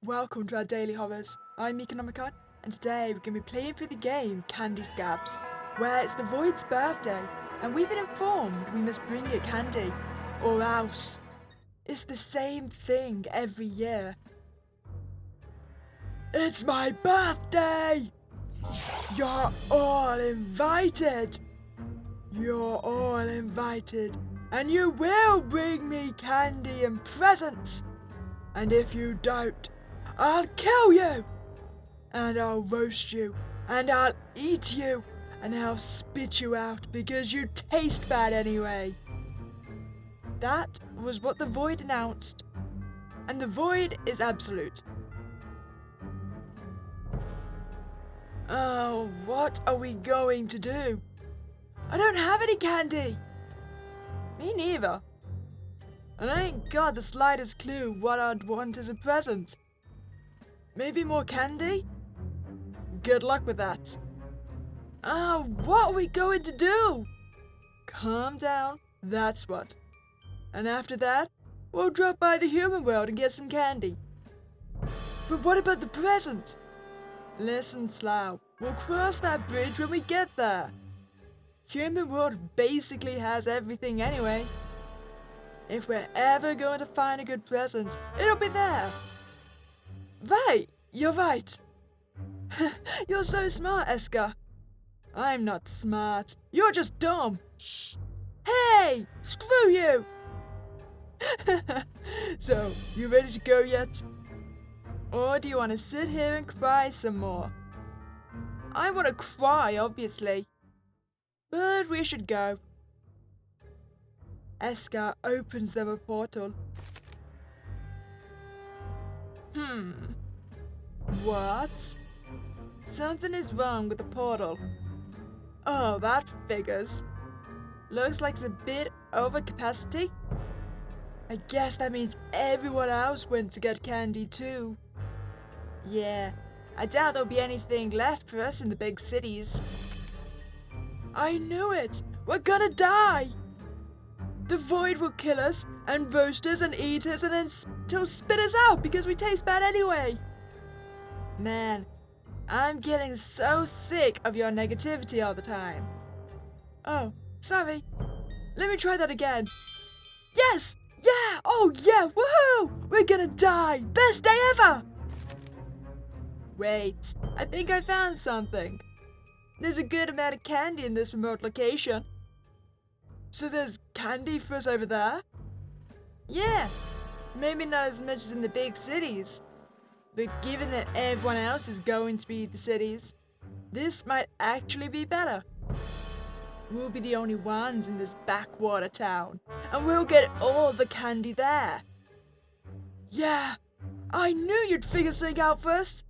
Welcome to our daily horrors. I'm Meeka Nomicon, and today we're going to be playing through the game Candy Scabs, where it's the Void's birthday, and we've been informed we must bring it candy, or else. It's the same thing every year. It's my birthday! You're all invited! You're all invited, and you will bring me candy and presents! And if you don't, I'll kill you! And I'll roast you, and I'll eat you, and I'll spit you out because you taste bad anyway. That was what the Void announced. And the Void is absolute. Oh, what are we going to do? I don't have any candy! Me neither. And I ain't got the slightest clue what I'd want as a present. Maybe more candy? Good luck with that. Ah, what are we going to do? Calm down, that's what. And after that, we'll drop by the human world and get some candy. But what about the present? Listen, Slough, we'll cross that bridge when we get there. Human world basically has everything anyway. If we're ever going to find a good present, it'll be there. Right, you're right. You're so smart, Eska. I'm not smart. You're just dumb. Hey, screw you. So, you ready to go yet? Or do you want to sit here and cry some more? I want to cry, obviously. But we should go. Eska opens them a portal. What? Something is wrong with the portal. Oh, that figures. Looks like it's a bit over capacity. I guess that means everyone else went to get candy too. Yeah, I doubt there'll be anything left for us in the big cities. I knew it! We're gonna die! The Void will kill us, and roast us, and eat us, and then still spit us out because we taste bad anyway. Man, I'm getting so sick of your negativity all the time. Oh, sorry. Let me try that again. Yes! Yeah! Oh yeah! Woohoo! We're gonna die! Best day ever! Wait, I think I found something. There's a good amount of candy in this remote location. So there's candy for us over there? Yeah, maybe not as much as in the big cities. But given that everyone else is going to be the cities, this might actually be better. We'll be the only ones in this backwater town, and we'll get all the candy there. Yeah, I knew you'd figure something out first.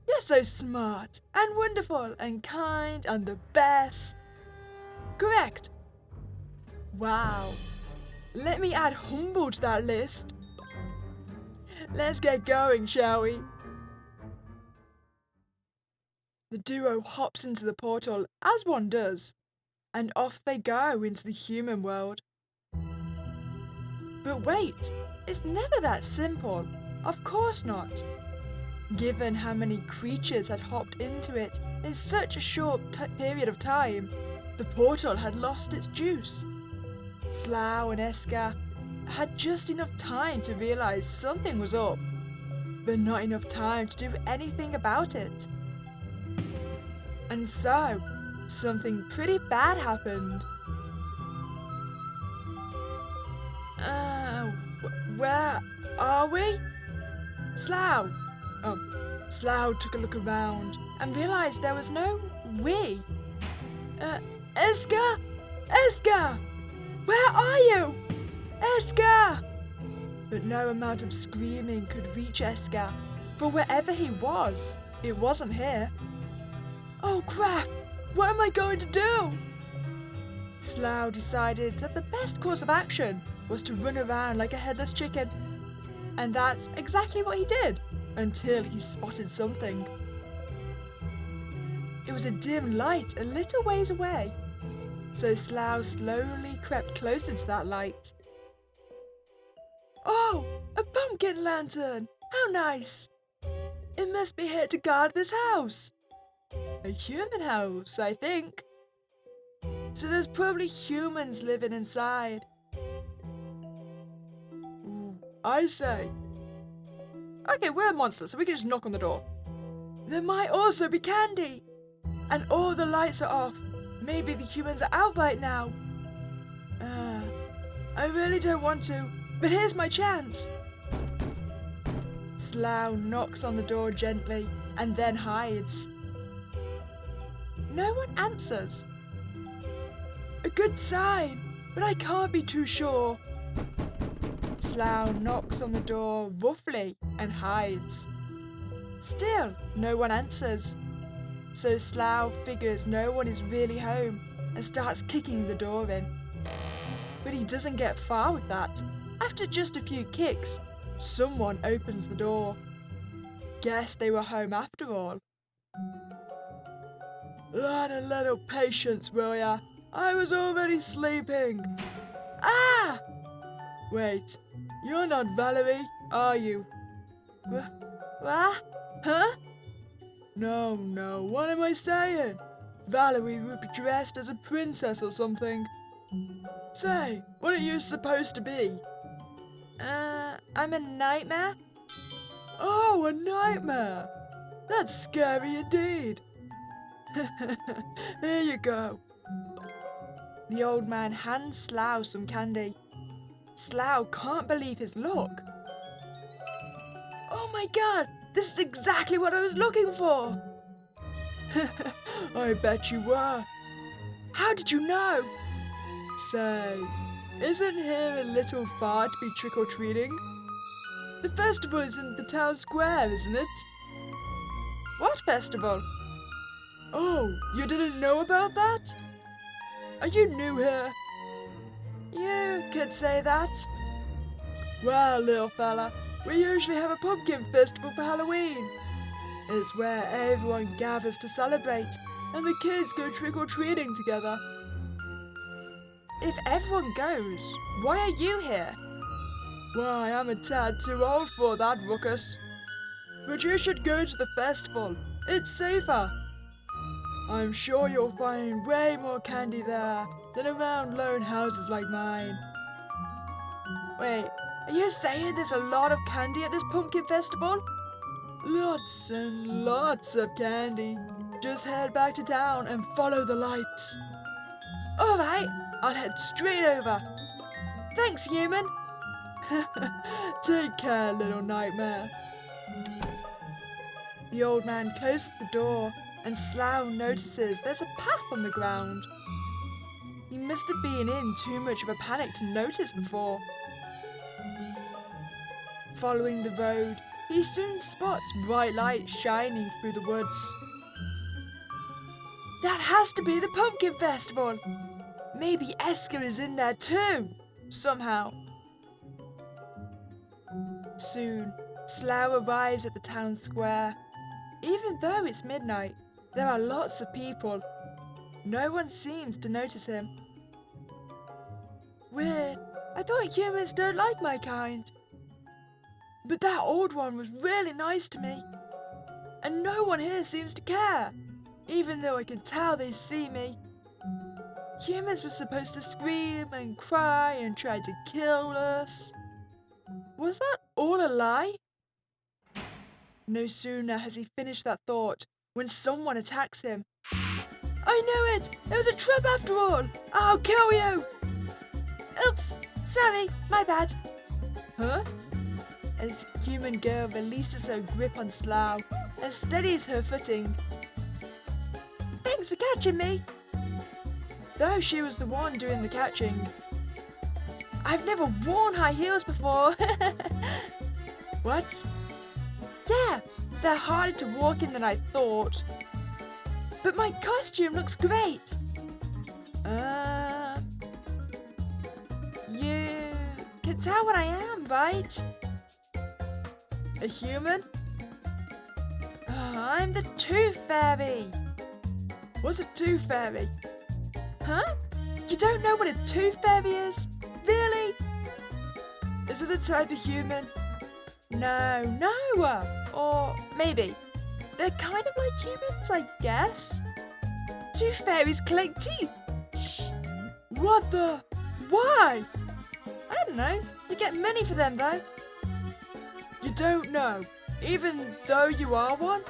You're so smart, and wonderful, and kind, and the best. Correct. Wow. Let me add humble to that list. Let's get going, shall we? The duo hops into the portal, as one does, and off they go into the human world. But wait, it's never that simple. Of course not. Given how many creatures had hopped into it in such a short period of time, the portal had lost its juice. Slough and Eska had just enough time to realise something was up, but not enough time to do anything about it. And so, something pretty bad happened. Where are we? Slough. Slough took a look around and realised there was no we. Eska! Eska! Where are you? Eska! But no amount of screaming could reach Eska, for wherever he was, it wasn't here. Oh crap! What am I going to do? Slough decided that the best course of action was to run around like a headless chicken. And that's exactly what he did, until he spotted something. It was a dim light a little ways away, so Slough slowly crept closer to that light. Oh, a pumpkin lantern! How nice. It must be here to guard this house. A human house, I think. So there's probably humans living inside. Ooh, I say. Okay, we're monsters, so we can just knock on the door. There might also be candy. And all the lights are off. Maybe the humans are out right now. I really don't want to, but here's my chance. Slough knocks on the door gently and then hides. No one answers. A good sign, but I can't be too sure. Slough knocks on the door roughly and hides. Still, no one answers. So Slough figures no one is really home and starts kicking the door in. But he doesn't get far with that. After just a few kicks, someone opens the door. Guess they were home after all. Learn a little patience, will ya? I was already sleeping. Ah! Wait, you're not Valerie, are you? What? Huh? No, what am I saying? Valerie would be dressed as a princess or something. Say, what are you supposed to be? I'm a nightmare? Oh, a nightmare! That's scary indeed. Here you go. The old man hands Slough some candy. Slough can't believe his luck. Oh my god, this is exactly what I was looking for! I bet you were. How did you know? Say, isn't here a little far to be trick-or-treating? The festival is in the town square, isn't it? What festival? Oh, you didn't know about that? Are you new here? You could say that. Well, little fella, we usually have a pumpkin festival for Halloween. It's where everyone gathers to celebrate, and the kids go trick-or-treating together. If everyone goes, why are you here? Why, I'm a tad too old for that ruckus. But you should go to the festival. It's safer. I'm sure you'll find way more candy there than around lone houses like mine. Wait, are you saying there's a lot of candy at this pumpkin festival? Lots and lots of candy. Just head back to town and follow the lights. All right, I'll head straight over. Thanks, human. Take care, little nightmare. The old man closes the door and Slough notices there's a path on the ground. He must have been in too much of a panic to notice before. Following the road, he soon spots bright lights shining through the woods. That has to be the pumpkin festival. Maybe Esker is in there too, somehow. Soon, Slough arrives at the town square. Even though it's midnight, there are lots of people. No one seems to notice him. Weird. I thought humans don't like my kind. But that old one was really nice to me. And no one here seems to care, even though I can tell they see me. Humans were supposed to scream and cry and try to kill us. Was that all a lie? No sooner has he finished that thought when someone attacks him. I knew it! It was a trap after all! I'll kill you! Oops! Sorry, my bad. Huh? As human girl releases her grip on Slough and steadies her footing. Thanks for catching me! Though she was the one doing the catching. I've never worn high heels before. What? Yeah, they're harder to walk in than I thought. But my costume looks great. You can tell what I am, right? A human? Oh, I'm the Tooth Fairy. What's a Tooth Fairy? Huh? You don't know what a Tooth Fairy is? Really? Is it a type of human? No. Or maybe. They're kind of like humans, I guess. Tooth fairies collect teeth. What the? Why? I don't know. You get money for them, though. You don't know, even though you are one?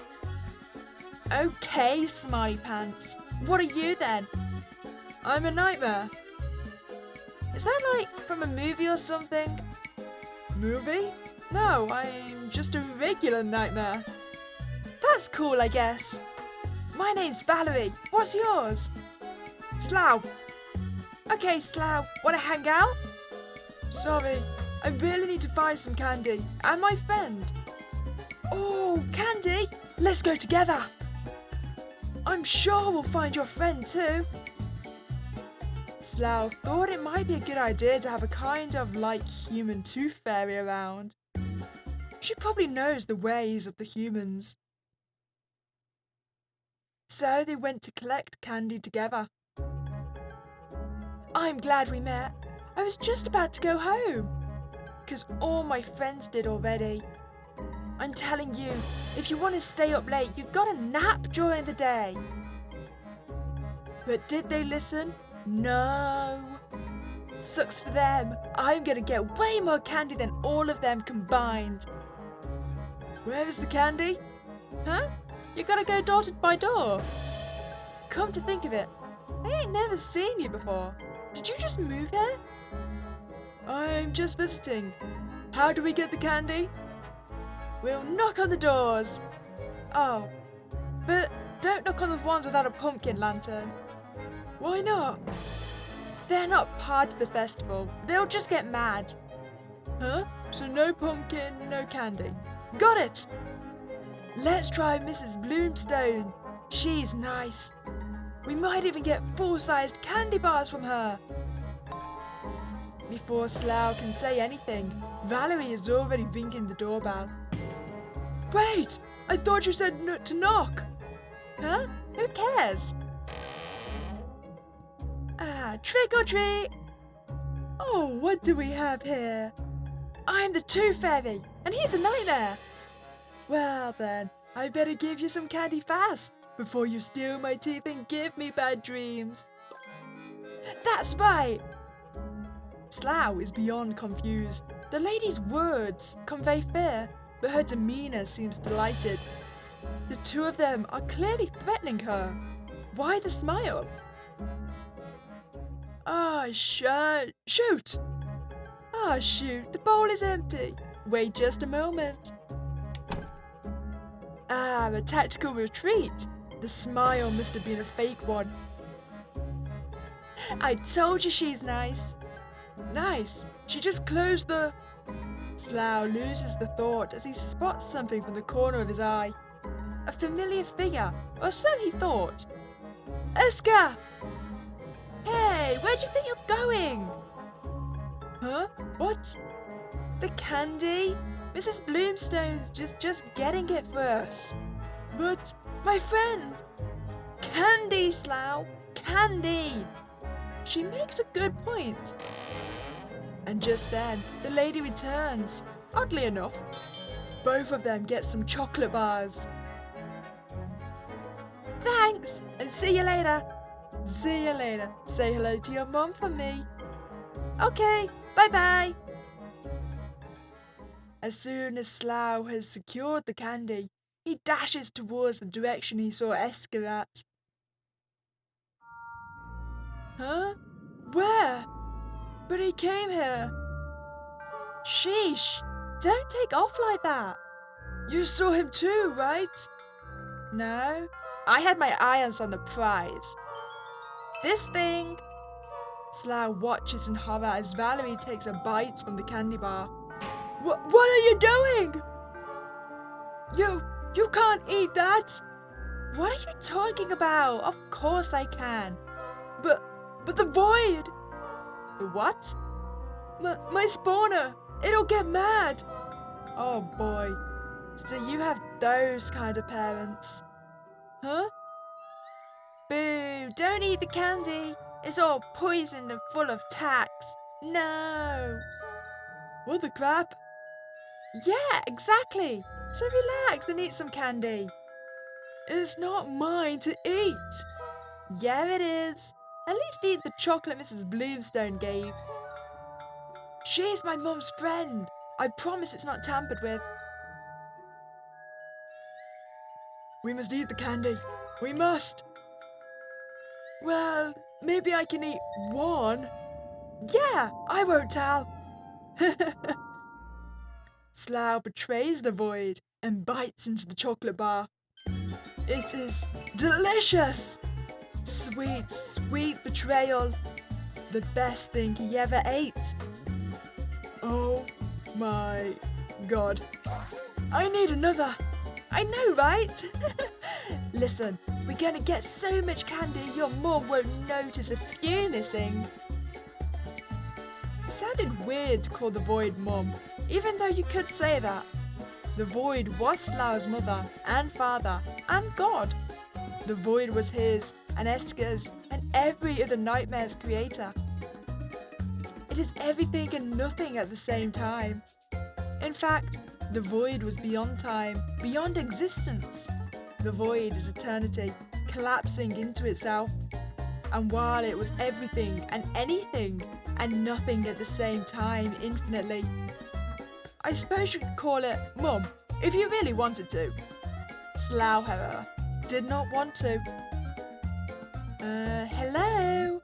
Okay, Smarty Pants. What are you then? I'm a nightmare. Is that like from a movie or something? Movie? No, I'm just a regular nightmare. That's cool, I guess. My name's Valerie. What's yours? Slough. Okay, Slough. Wanna hang out? Sorry, I really need to find some candy. And my friend. Oh, candy! Let's go together. I'm sure we'll find your friend too. Slough thought it might be a good idea to have a kind of like human tooth fairy around. She probably knows the ways of the humans. So they went to collect candy together. I'm glad we met. I was just about to go home. 'Cause all my friends did already. I'm telling you, if you want to stay up late, you've got to nap during the day. But did they listen? No. Sucks for them. I'm gonna get way more candy than all of them combined. Where is the candy? Huh? You gotta go door by door. Come to think of it, I ain't never seen you before. Did you just move here? I'm just visiting. How do we get the candy? We'll knock on the doors. Oh, but don't knock on the ones without a pumpkin lantern. Why not? They're not part of the festival. They'll just get mad. Huh? So no pumpkin, no candy. Got it! Let's try Mrs. Bloomstone. She's nice. We might even get full-sized candy bars from her. Before Slough can say anything, Valerie is already ringing the doorbell. Wait! I thought you said to knock. Huh? Who cares? Trick or treat! Oh, what do we have here? I'm the Tooth Fairy, and he's a nightmare. Well then, I better give you some candy fast before you steal my teeth and give me bad dreams. That's right! Slough is beyond confused. The lady's words convey fear, but her demeanor seems delighted. The two of them are clearly threatening her. Why the smile? Ah, shoot! Ah, shoot, the bowl is empty. Wait just a moment. A tactical retreat. The smile must have been a fake one. I told you she's nice. Nice. She just closed the... Slough loses the thought as he spots something from the corner of his eye. A familiar figure, or so he thought. Eska! Hey, where'd you think you're going? Huh? What? The candy? Mrs. Bloomstone's just getting it first. But... my friend! Candy, Slough! Candy! She makes a good point. And just then, the lady returns. Oddly enough, both of them get some chocolate bars. Thanks, and see you later. See you later. Say hello to your mom for me. Okay, bye-bye. As soon as Slough has secured the candy, he dashes towards the direction he saw Eska at. Huh? Where? But he came here. Sheesh, don't take off like that. You saw him too, right? No, I had my eyes on the prize. This thing. Slough watches in horror as Valerie takes a bite from the candy bar. What are you doing? You can't eat that. What are you talking about? Of course I can. But the void. The what? My spawner. It'll get mad. Oh boy. So you have those kind of parents. Huh? Boo, don't eat the candy. It's all poisoned and full of tacks. No. What the crap? Yeah, exactly. So relax and eat some candy. It's not mine to eat. Yeah, it is. At least eat the chocolate Mrs. Bloomstone gave. She's my mum's friend. I promise it's not tampered with. We must eat the candy. We must. Well, maybe I can eat one. Yeah, I won't tell. Slough betrays the void and bites into the chocolate bar. It is delicious! Sweet, sweet betrayal. The best thing he ever ate. Oh my god. I need another. I know, right? Listen, we're gonna get so much candy your mum won't notice a few missing. It sounded weird to call the void mum, even though you could say that. The void was Slough's mother and father and God. The void was his and Eska's and every other nightmare's creator. It is everything and nothing at the same time. In fact, the void was beyond time, beyond existence. The void is eternity, collapsing into itself. And while it was everything and anything and nothing at the same time infinitely, I suppose you could call it Mum, if you really wanted to. Slough, however, did not want to. Hello?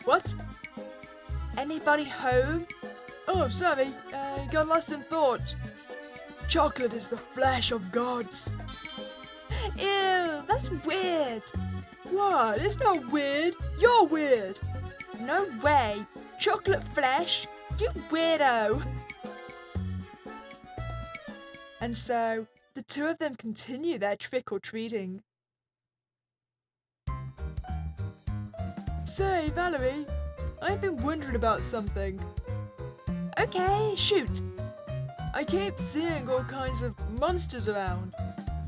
What? Anybody home? Oh, sorry, got lost in thought. Chocolate is the flesh of gods. Ew, that's weird. What? It's not weird. You're weird. No way. Chocolate flesh? You weirdo. And so, the two of them continue their trick-or-treating. Say, Valerie, I've been wondering about something. Okay, shoot. I keep seeing all kinds of monsters around,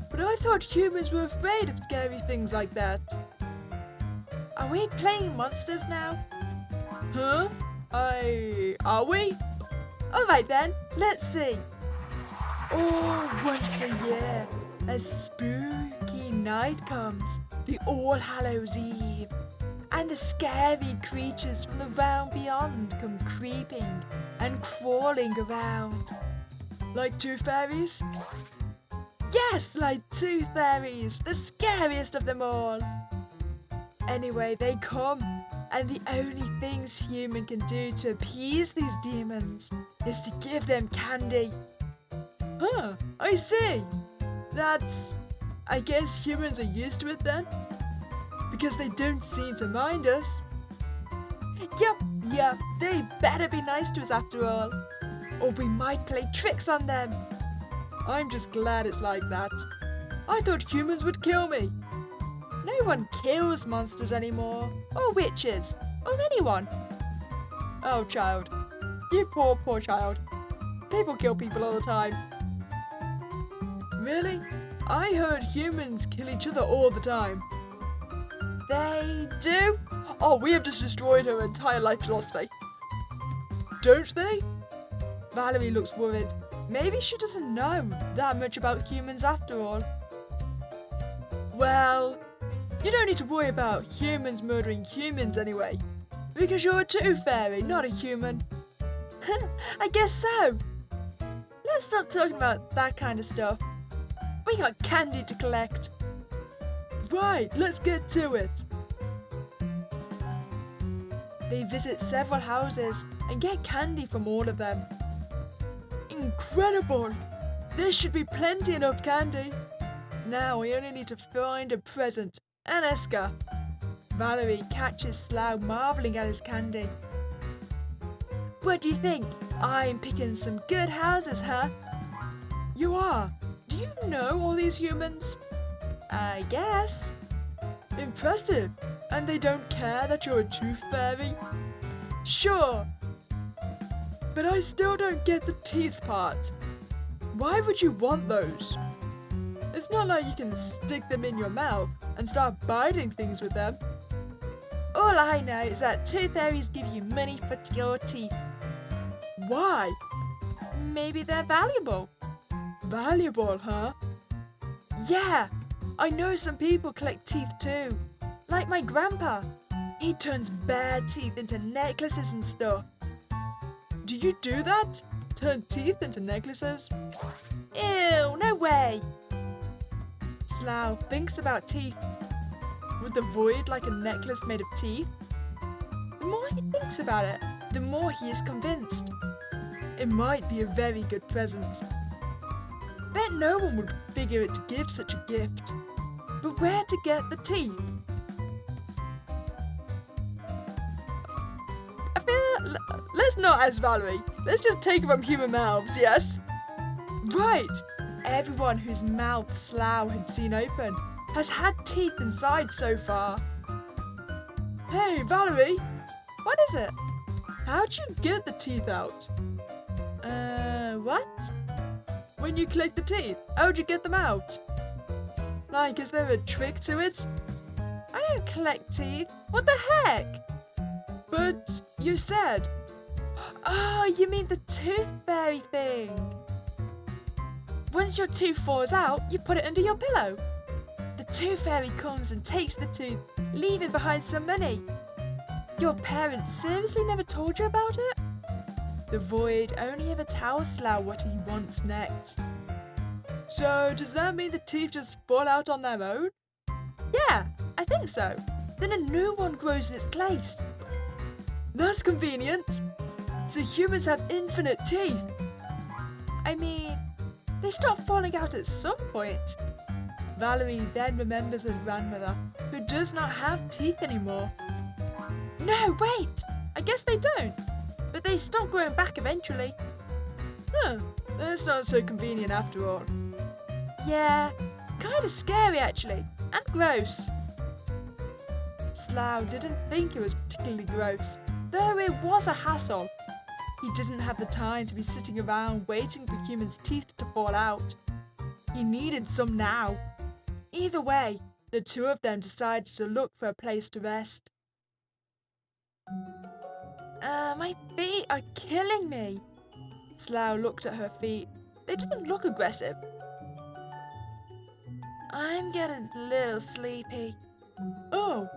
but I thought humans were afraid of scary things like that. Are we playing monsters now? Huh? Are we? Alright then, let's see. Oh, once a year, a spooky night comes, the All Hallows Eve, and the scary creatures from the realm beyond come creeping and crawling around. Like tooth fairies? Yes, like tooth fairies, the scariest of them all. Anyway, they come, and the only things human can do to appease these demons is to give them candy. Huh, I see. I guess humans are used to it then? Because they don't seem to mind us. Yep, they better be nice to us after all, or we might play tricks on them. I'm just glad it's like that. I thought humans would kill me. No one kills monsters anymore, or witches, or anyone. Oh, child. You poor child. People kill people all the time. Really? I heard humans kill each other all the time. They do? Oh, we have just destroyed her entire life philosophy. Don't they? Valerie looks worried. Maybe she doesn't know that much about humans after all. Well, you don't need to worry about humans murdering humans anyway, because you're a tooth fairy, not a human. I guess so. Let's stop talking about that kind of stuff. We got candy to collect. Right, let's get to it. They visit several houses and get candy from all of them. Incredible! There should be plenty enough candy. Now we only need to find a present and Eska. Valerie catches Slough marvelling at his candy. What do you think? I'm picking some good houses, huh? You are? Do you know all these humans? I guess. Impressive. And they don't care that you're a tooth fairy? Sure. But I still don't get the teeth part. Why would you want those? It's not like you can stick them in your mouth and start biting things with them. All I know is that tooth fairies give you money for your teeth. Why? maybe they're valuable. Valuable, huh? Yeah, I know some people collect teeth too. Like my grandpa. He turns bare teeth into necklaces and stuff. Do you do that? Turn teeth into necklaces? Ew, no way. Slough thinks about teeth. Would the void like a necklace made of teeth? The more he thinks about it, the more he is convinced. It might be a very good present. Bet no one would figure it to give such a gift. But where to get the teeth? I feel... Let's not ask Valerie. Let's just take it from human mouths, yes? Right! Everyone whose mouth Slough had seen open has had teeth inside so far. Hey, Valerie! What is it? How'd you get the teeth out? What? When you collect the teeth, how'd you get them out? Like, is there a trick to it? I don't collect teeth. What the heck? But you said... Oh, you mean the tooth fairy thing. Once your tooth falls out, you put it under your pillow. The tooth fairy comes and takes the tooth, leaving behind some money. Your parents seriously never told you about it? The void only ever tells Slough what he wants next. So, does that mean the teeth just fall out on their own? Yeah, I think so. Then a new one grows in its place. That's convenient. So humans have infinite teeth. I mean, they stop falling out at some point. Valerie then remembers her grandmother, who does not have teeth anymore. No, wait! I guess they don't. But they stop growing back eventually. Huh, that's not so convenient after all. Yeah, kind of scary actually, and gross. Slough didn't think it was particularly gross, though it was a hassle. He didn't have the time to be sitting around waiting for humans' teeth to fall out. He needed some now. Either way, the two of them decided to look for a place to rest. My feet are killing me. Slough looked at her feet. They didn't look aggressive. I'm getting a little sleepy. Oh.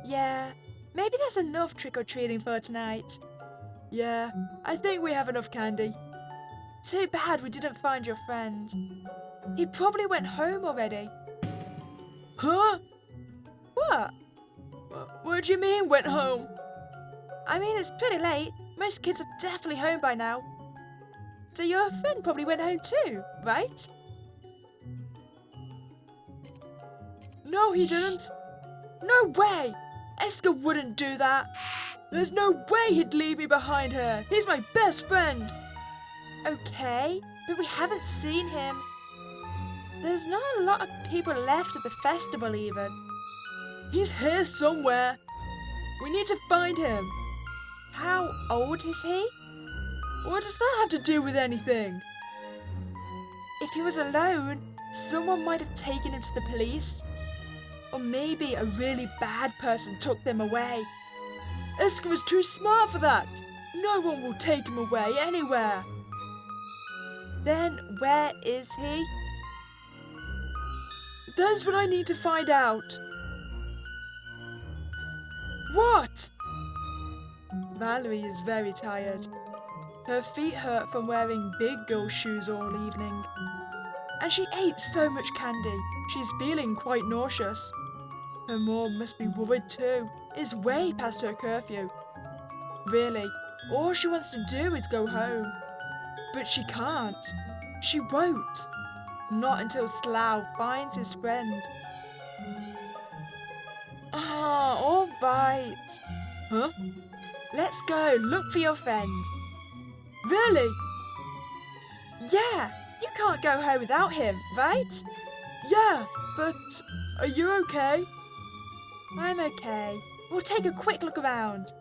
Yeah, maybe that's enough trick-or-treating for tonight. Yeah, I think we have enough candy. Too bad we didn't find your friend. He probably went home already. Huh? What? What do you mean, went home? I mean, it's pretty late. Most kids are definitely home by now. So your friend probably went home too, right? No, he didn't. No way! Esker wouldn't do that. There's no way he'd leave me behind here. He's my best friend. Okay, but we haven't seen him. There's not a lot of people left at the festival even. He's here somewhere. We need to find him. How old is he? What does that have to do with anything? If he was alone, someone might have taken him to the police. Or maybe a really bad person took them away. Esker is too smart for that. No one will take him away anywhere. Then where is he? That's what I need to find out. What? Valerie is very tired. Her feet hurt from wearing big girl shoes all evening. And she ate so much candy, she's feeling quite nauseous. Her mom must be worried too. It's way past her curfew. Really, all she wants to do is go home. But she can't. She won't. Not until Slough finds his friend. Ah, all right. Huh? Let's go look for your friend. Really? Yeah, you can't go home without him, right? Yeah, but are you okay? I'm okay. We'll take a quick look around.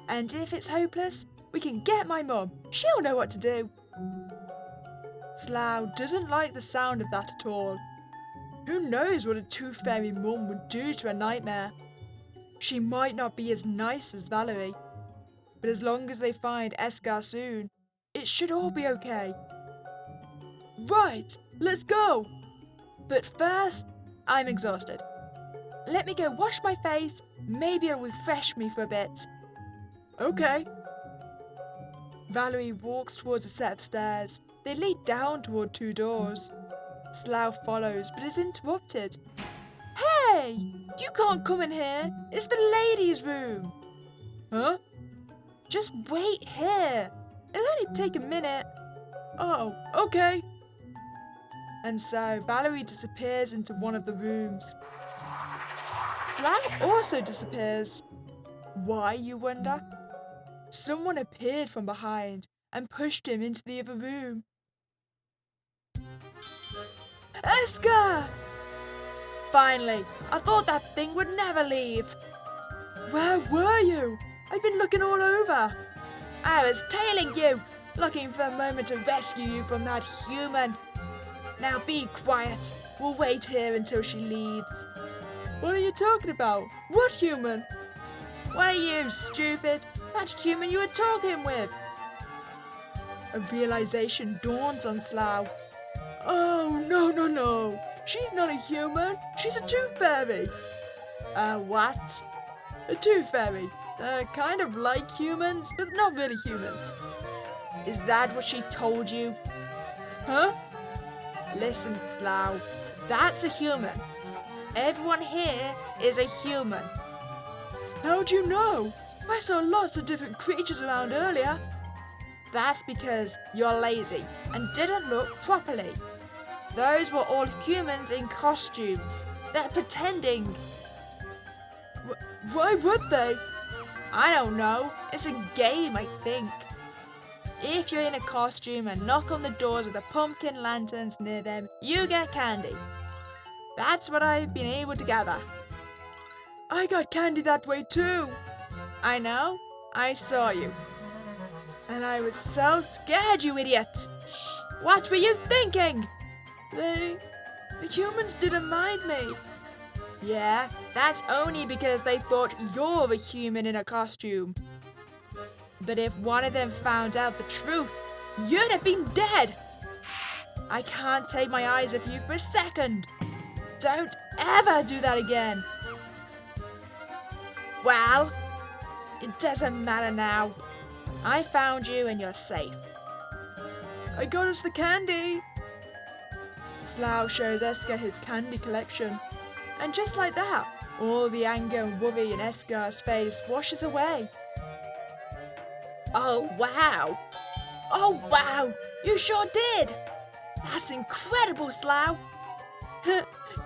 And if it's hopeless, we can get my mum. She'll know what to do. Slough doesn't like the sound of that at all. Who knows what a tooth fairy mum would do to a nightmare? She might not be as nice as Valerie, but as long as they find Esker soon, It should all be okay. Right, let's go. But first, I'm exhausted. Let me go wash my face. Maybe it'll refresh me for a bit. Okay. Valerie walks towards a set of stairs. They lead down toward 2 doors. Slough follows, but is interrupted. Hey! You can't come in here. It's the ladies' room. Huh? Just wait here. It'll only take a minute. Oh, okay. And so Valerie disappears into one of the rooms. Slough also disappears. Why, you wonder? Someone appeared from behind and pushed him into the other room. Eska! Finally, I thought that thing would never leave. Where were you? I've been looking all over. I was tailing you, looking for a moment to rescue you from that human. Now be quiet. We'll wait here until she leaves. What are you talking about? What human? What are you, stupid? That human you were talking with. A realization dawns on Slough. Oh, no. She's not a human. She's a tooth fairy. What? A tooth fairy. Kind of like humans, but not really humans. Is that what she told you? Huh? Listen, Slough. That's a human. Everyone here is a human. How'd you know? I saw lots of different creatures around earlier. That's because you're lazy and didn't look properly. Those were all humans in costumes. They're pretending. Why would they? I don't know. It's a game, I think. If you're in a costume and knock on the doors with the pumpkin lanterns near them, you get candy. That's what I've been able to gather. I got candy that way too. I know. I saw you. And I was so scared, you idiot. What were you thinking? The humans didn't mind me. Yeah, that's only because they thought you're a human in a costume. But if one of them found out the truth, you'd have been dead. I can't take my eyes off you for a second. Don't ever do that again. Well, it doesn't matter now. I found you and you're safe. I got us the candy. Slough shows Eska his candy collection. And just like that, all the anger and worry in Eska's face washes away. Oh wow, you sure did. That's incredible, Slough.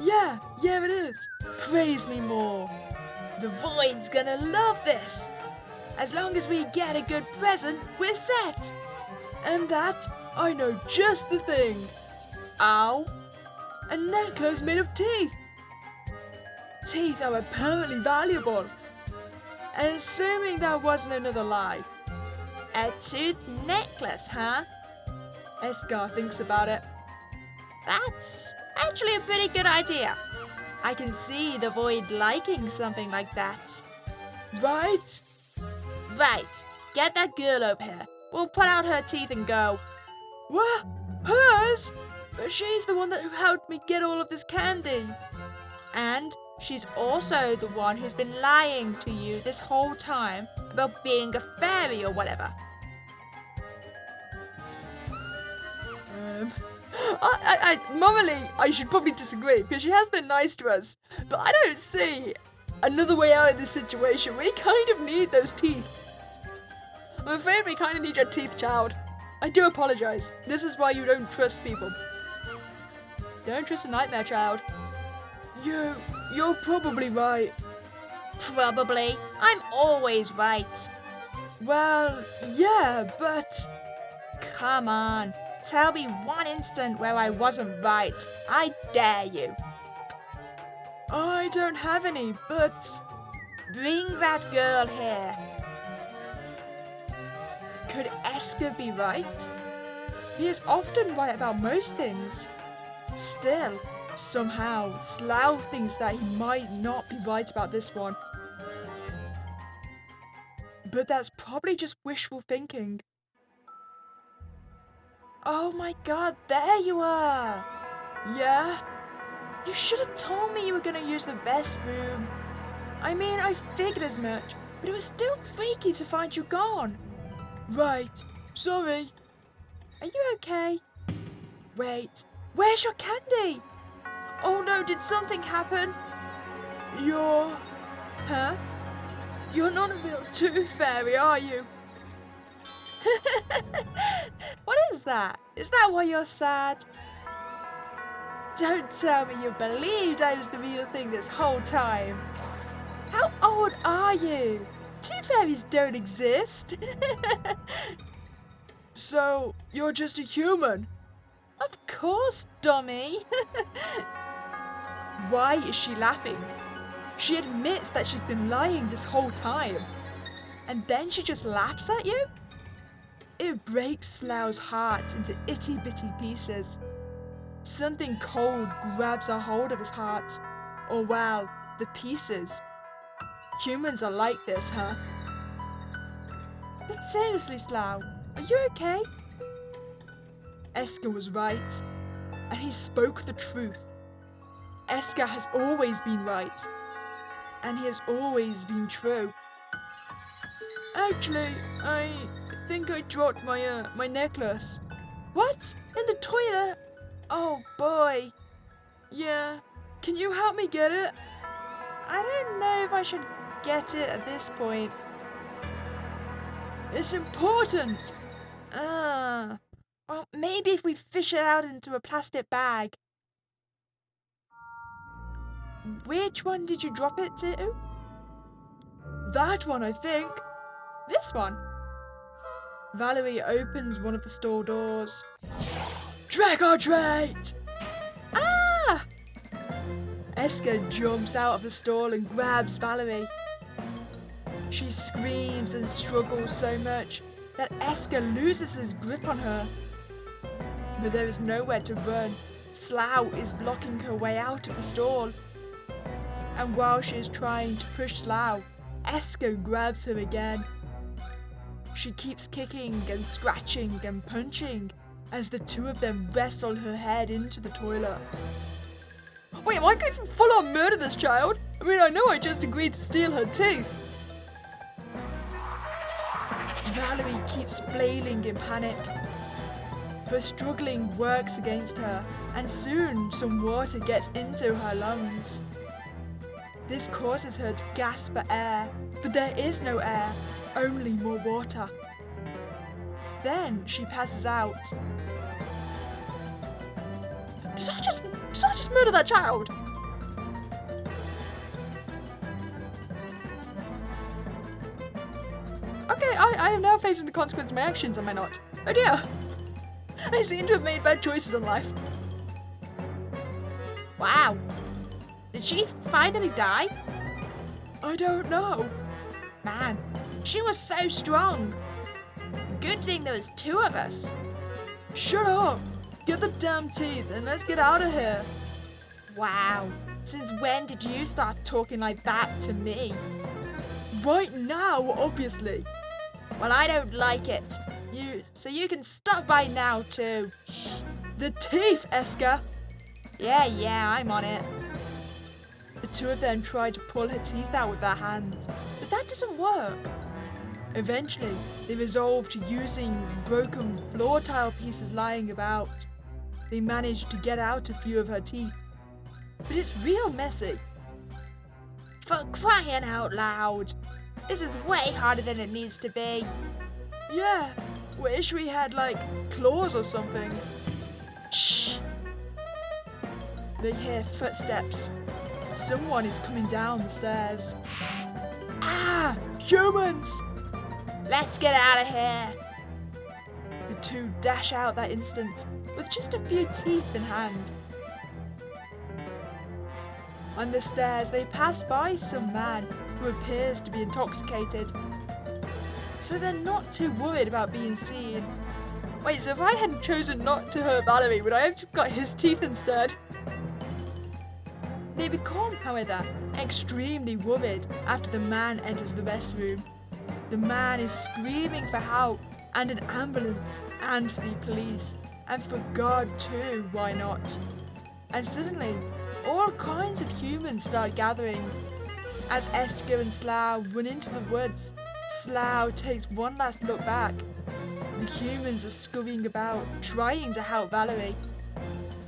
Yeah, it is. Praise me more. The Void's gonna love this. As long as we get a good present, we're set. And that, I know just the thing. Oh? A necklace made of teeth. Teeth are apparently valuable. And assuming that wasn't another lie. A tooth necklace, huh? Eska thinks about it. That's actually a pretty good idea. I can see the Void liking something like that. Right? Right. Get that girl over here. We'll put out her teeth and go. What? Hers? But she's the one that helped me get all of this candy. And she's also the one who's been lying to you this whole time about being a fairy or whatever. Normally, I should probably disagree because she has been nice to us, but I don't see another way out of this situation. We kind of need those teeth. I'm afraid we kind of need your teeth, child. I do apologize. This is why you don't trust people. Don't trust a nightmare, child. You're probably right. Probably. I'm always right. Well, yeah, but... Come on. Tell me one instant where I wasn't right. I dare you. I don't have any, but... Bring that girl here. Could Eska be right? He is often right about most things. Still, somehow, Slough thinks that he might not be right about this one. But that's probably just wishful thinking. Oh my god, there you are! Yeah? You should have told me you were gonna use the restroom. I mean, I figured as much, but it was still freaky to find you gone. Right. Sorry. Are you okay? Wait, where's your candy? Oh no, did something happen? You're... Huh? You're not a real tooth fairy, are you? What is that? Is that why you're sad? Don't tell me you believed I was the real thing this whole time. How old are you? Tooth fairies don't exist. So, you're just a human? Of course, dummy. Why is she laughing? She admits that she's been lying this whole time. And then she just laughs at you? It breaks Slough's heart into itty-bitty pieces. Something cold grabs a hold of his heart. Or well, the pieces. Humans are like this, huh? But seriously, Slough, are you okay? Esker was right. And he spoke the truth. Esker has always been right. And he has always been true. Actually, I think I dropped my necklace. What? In the toilet? Oh boy. Yeah. Can you help me get it? I don't know if I should get it at this point. It's important. Well, maybe if we fish it out into a plastic bag. Which one did you drop it to? That one, I think. This one? Valerie opens one of the store doors. Trick or treat! Ah! Esker jumps out of the stall and grabs Valerie. She screams and struggles so much that Esker loses his grip on her. But there is nowhere to run. Slough is blocking her way out of the stall. And while she is trying to push Slough, Esker grabs her again. She keeps kicking and scratching and punching as the two of them wrestle her head into the toilet. Wait, am I going to full on murder this child? I mean, I know I just agreed to steal her teeth. Valerie keeps flailing in panic. Her struggling works against her, and soon some water gets into her lungs. This causes her to gasp for air, but there is no air, only more water. Then she passes out. Did I just murder that child? Okay, I am now facing the consequence of my actions, am I not? Oh dear! I seem to have made bad choices in life. Wow. Did she finally die? I don't know. Man, she was so strong. Good thing there was two of us. Shut up! Get the damn teeth and let's get out of here. Wow. Since when did you start talking like that to me? Right now, obviously. Well, I don't like it. So you can stop by now too. The teeth, Esker! Yeah, I'm on it. The two of them try to pull her teeth out with their hands, but that doesn't work. Eventually, they resolve to using broken floor tile pieces lying about. They manage to get out a few of her teeth, but it's real messy. For crying out loud. This is way harder than it needs to be. Yeah, wish we had like claws or something. Shh. They hear footsteps. Someone is coming down the stairs. Ah! Humans! Let's get out of here. The two dash out that instant, with just a few teeth in hand. On the stairs, they pass by some man who appears to be intoxicated. So they're not too worried about being seen. Wait, so if I had chosen not to hurt Valerie, would I have just got his teeth instead? They become, however, extremely worried after the man enters the restroom. The man is screaming for help and an ambulance and for the police. And for God too, why not? And suddenly, all kinds of humans start gathering. As Esker and Slough run into the woods, Slough takes one last look back. The humans are scurrying about, trying to help Valerie.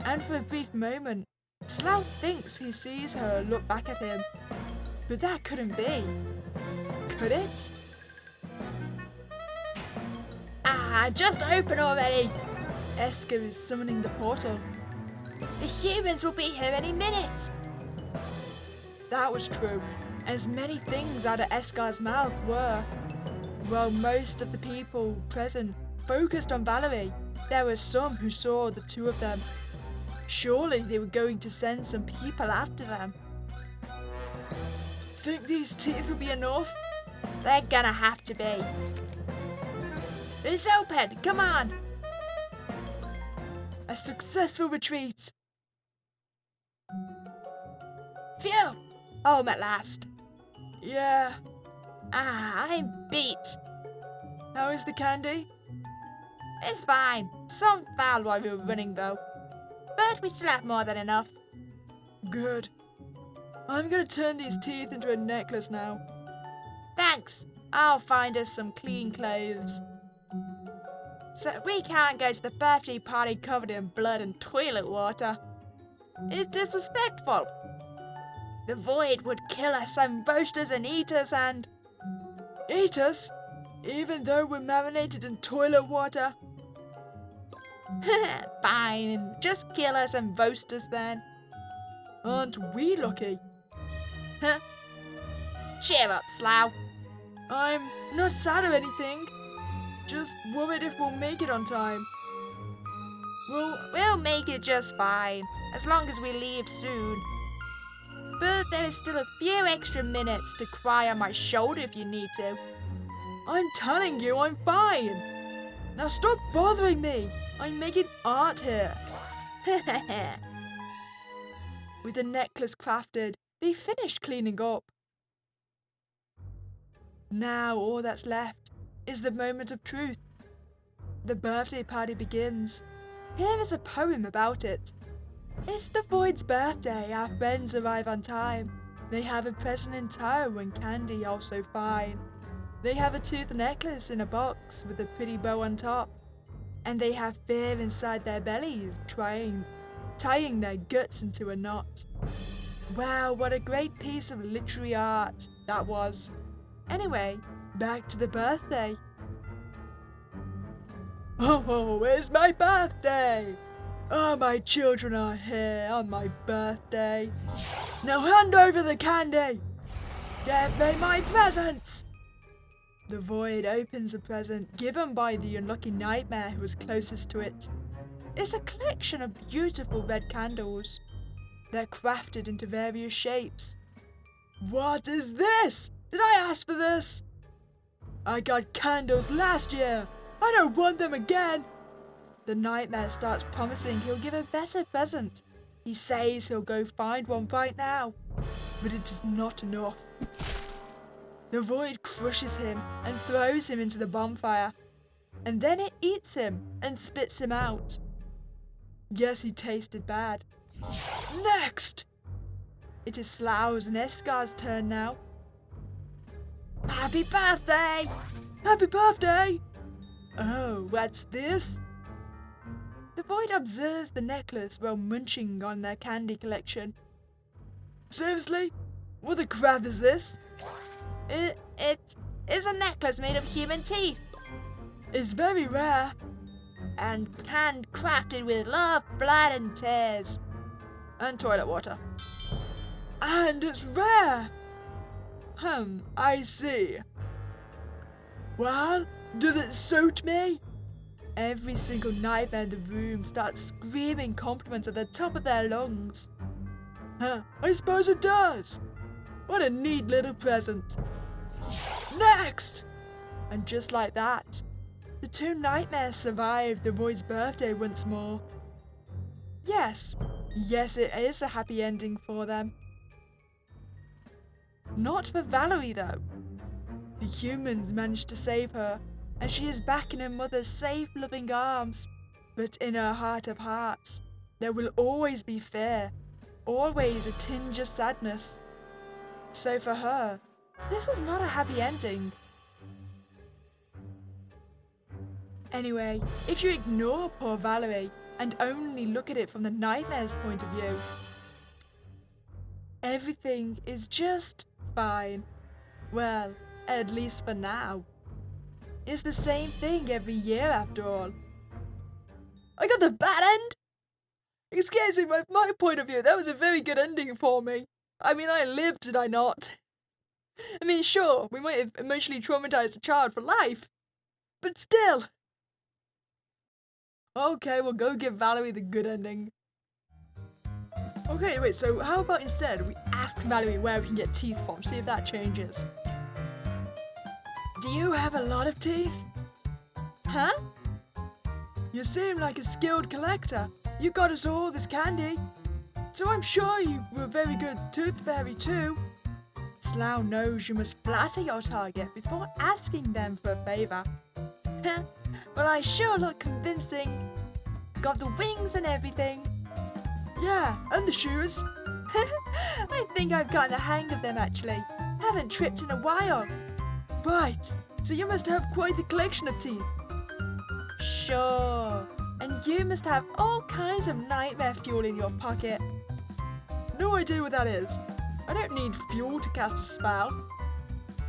And for a brief moment, Slough thinks he sees her look back at him. But that couldn't be. Could it? Just open already! Esker is summoning the portal. The humans will be here any minute! That was true. As many things out of Esker's mouth were. While most of the people present focused on Valerie, there were some who saw the two of them. Surely they were going to send some people after them. Think these teeth will be enough? They're gonna have to be. It's open, come on! A successful retreat. Phew! Home at last. Yeah. I'm beat. How is the candy? It's fine. Some foul while we were running though. But we still have more than enough. Good. I'm gonna turn these teeth into a necklace now. Thanks. I'll find us some clean clothes. So we can't go to the birthday party covered in blood and toilet water. It's disrespectful. The Void would kill us and roast us and eat us and... Eat us? Even though we're marinated in toilet water? Fine, just kill us and roast us then. Aren't we lucky? Huh? Cheer up, Slough. I'm not sad or anything. Just worried if we'll make it on time. We'll make it just fine, as long as we leave soon. But there is still a few extra minutes to cry on my shoulder if you need to. I'm telling you, I'm fine. Now stop bothering me. I'm making art here. With the necklace crafted, they finished cleaning up. Now all that's left is the moment of truth. The birthday party begins. Here is a poem about it. It's the Void's birthday, our friends arrive on time. They have a present in tow and candy also fine. They have a tooth necklace in a box with a pretty bow on top. And they have fear inside their bellies, tying their guts into a knot. Wow, what a great piece of literary art that was. Anyway, back to the birthday. Oh, it's my birthday! Oh, my children are here on my birthday. Now hand over the candy! Give me my presents! The Void opens a present given by the unlucky nightmare who was closest to it. It's a collection of beautiful red candles. They're crafted into various shapes. What is this? Did I ask for this? I got candles last year. I don't want them again. The nightmare starts promising he'll give a better present. He says he'll go find one right now, but it is not enough. The Void crushes him and throws him into the bonfire, and then it eats him and spits him out. Yes, he tasted bad. Next! It is Slough's and Escar's turn now. Happy birthday! Happy birthday! Oh, what's this? The Void observes the necklace while munching on their candy collection. Seriously? What the crap is this? It is a necklace made of human teeth. It's very rare. And handcrafted with love, blood and tears. And toilet water. And it's rare. I see. Well, does it suit me? Every single nightmare in the room starts screaming compliments at the top of their lungs. I suppose it does. What a neat little present. Next! And just like that, the two nightmares survived the Void's birthday once more. Yes, it is a happy ending for them. Not for Valerie though. The humans managed to save her, and she is back in her mother's safe, loving arms. But in her heart of hearts, there will always be fear, always a tinge of sadness. So for her, this was not a happy ending. Anyway, if you ignore poor Valerie and only look at it from the nightmare's point of view, everything is just fine. Well, at least for now. It's the same thing every year after all. I got the bad end? Excuse me, my point of view, that was a very good ending for me. I mean, I lived, did I not? I mean, sure, we might have emotionally traumatized a child for life, but still. Okay, we'll go give Valerie the good ending. Okay, wait, so how about instead we ask Valerie where we can get teeth from, see if that changes. Do you have a lot of teeth? Huh? You seem like a skilled collector. You got us all this candy. So I'm sure you were a very good tooth fairy too. Slough knows you must flatter your target before asking them for a favour. Well, I sure look convincing. Got the wings and everything. Yeah, and the shoes. I think I've gotten the hang of them actually. Haven't tripped in a while. Right, so you must have quite the collection of teeth. Sure, and you must have all kinds of nightmare fuel in your pocket. No idea what that is. I don't need fuel to cast a spell.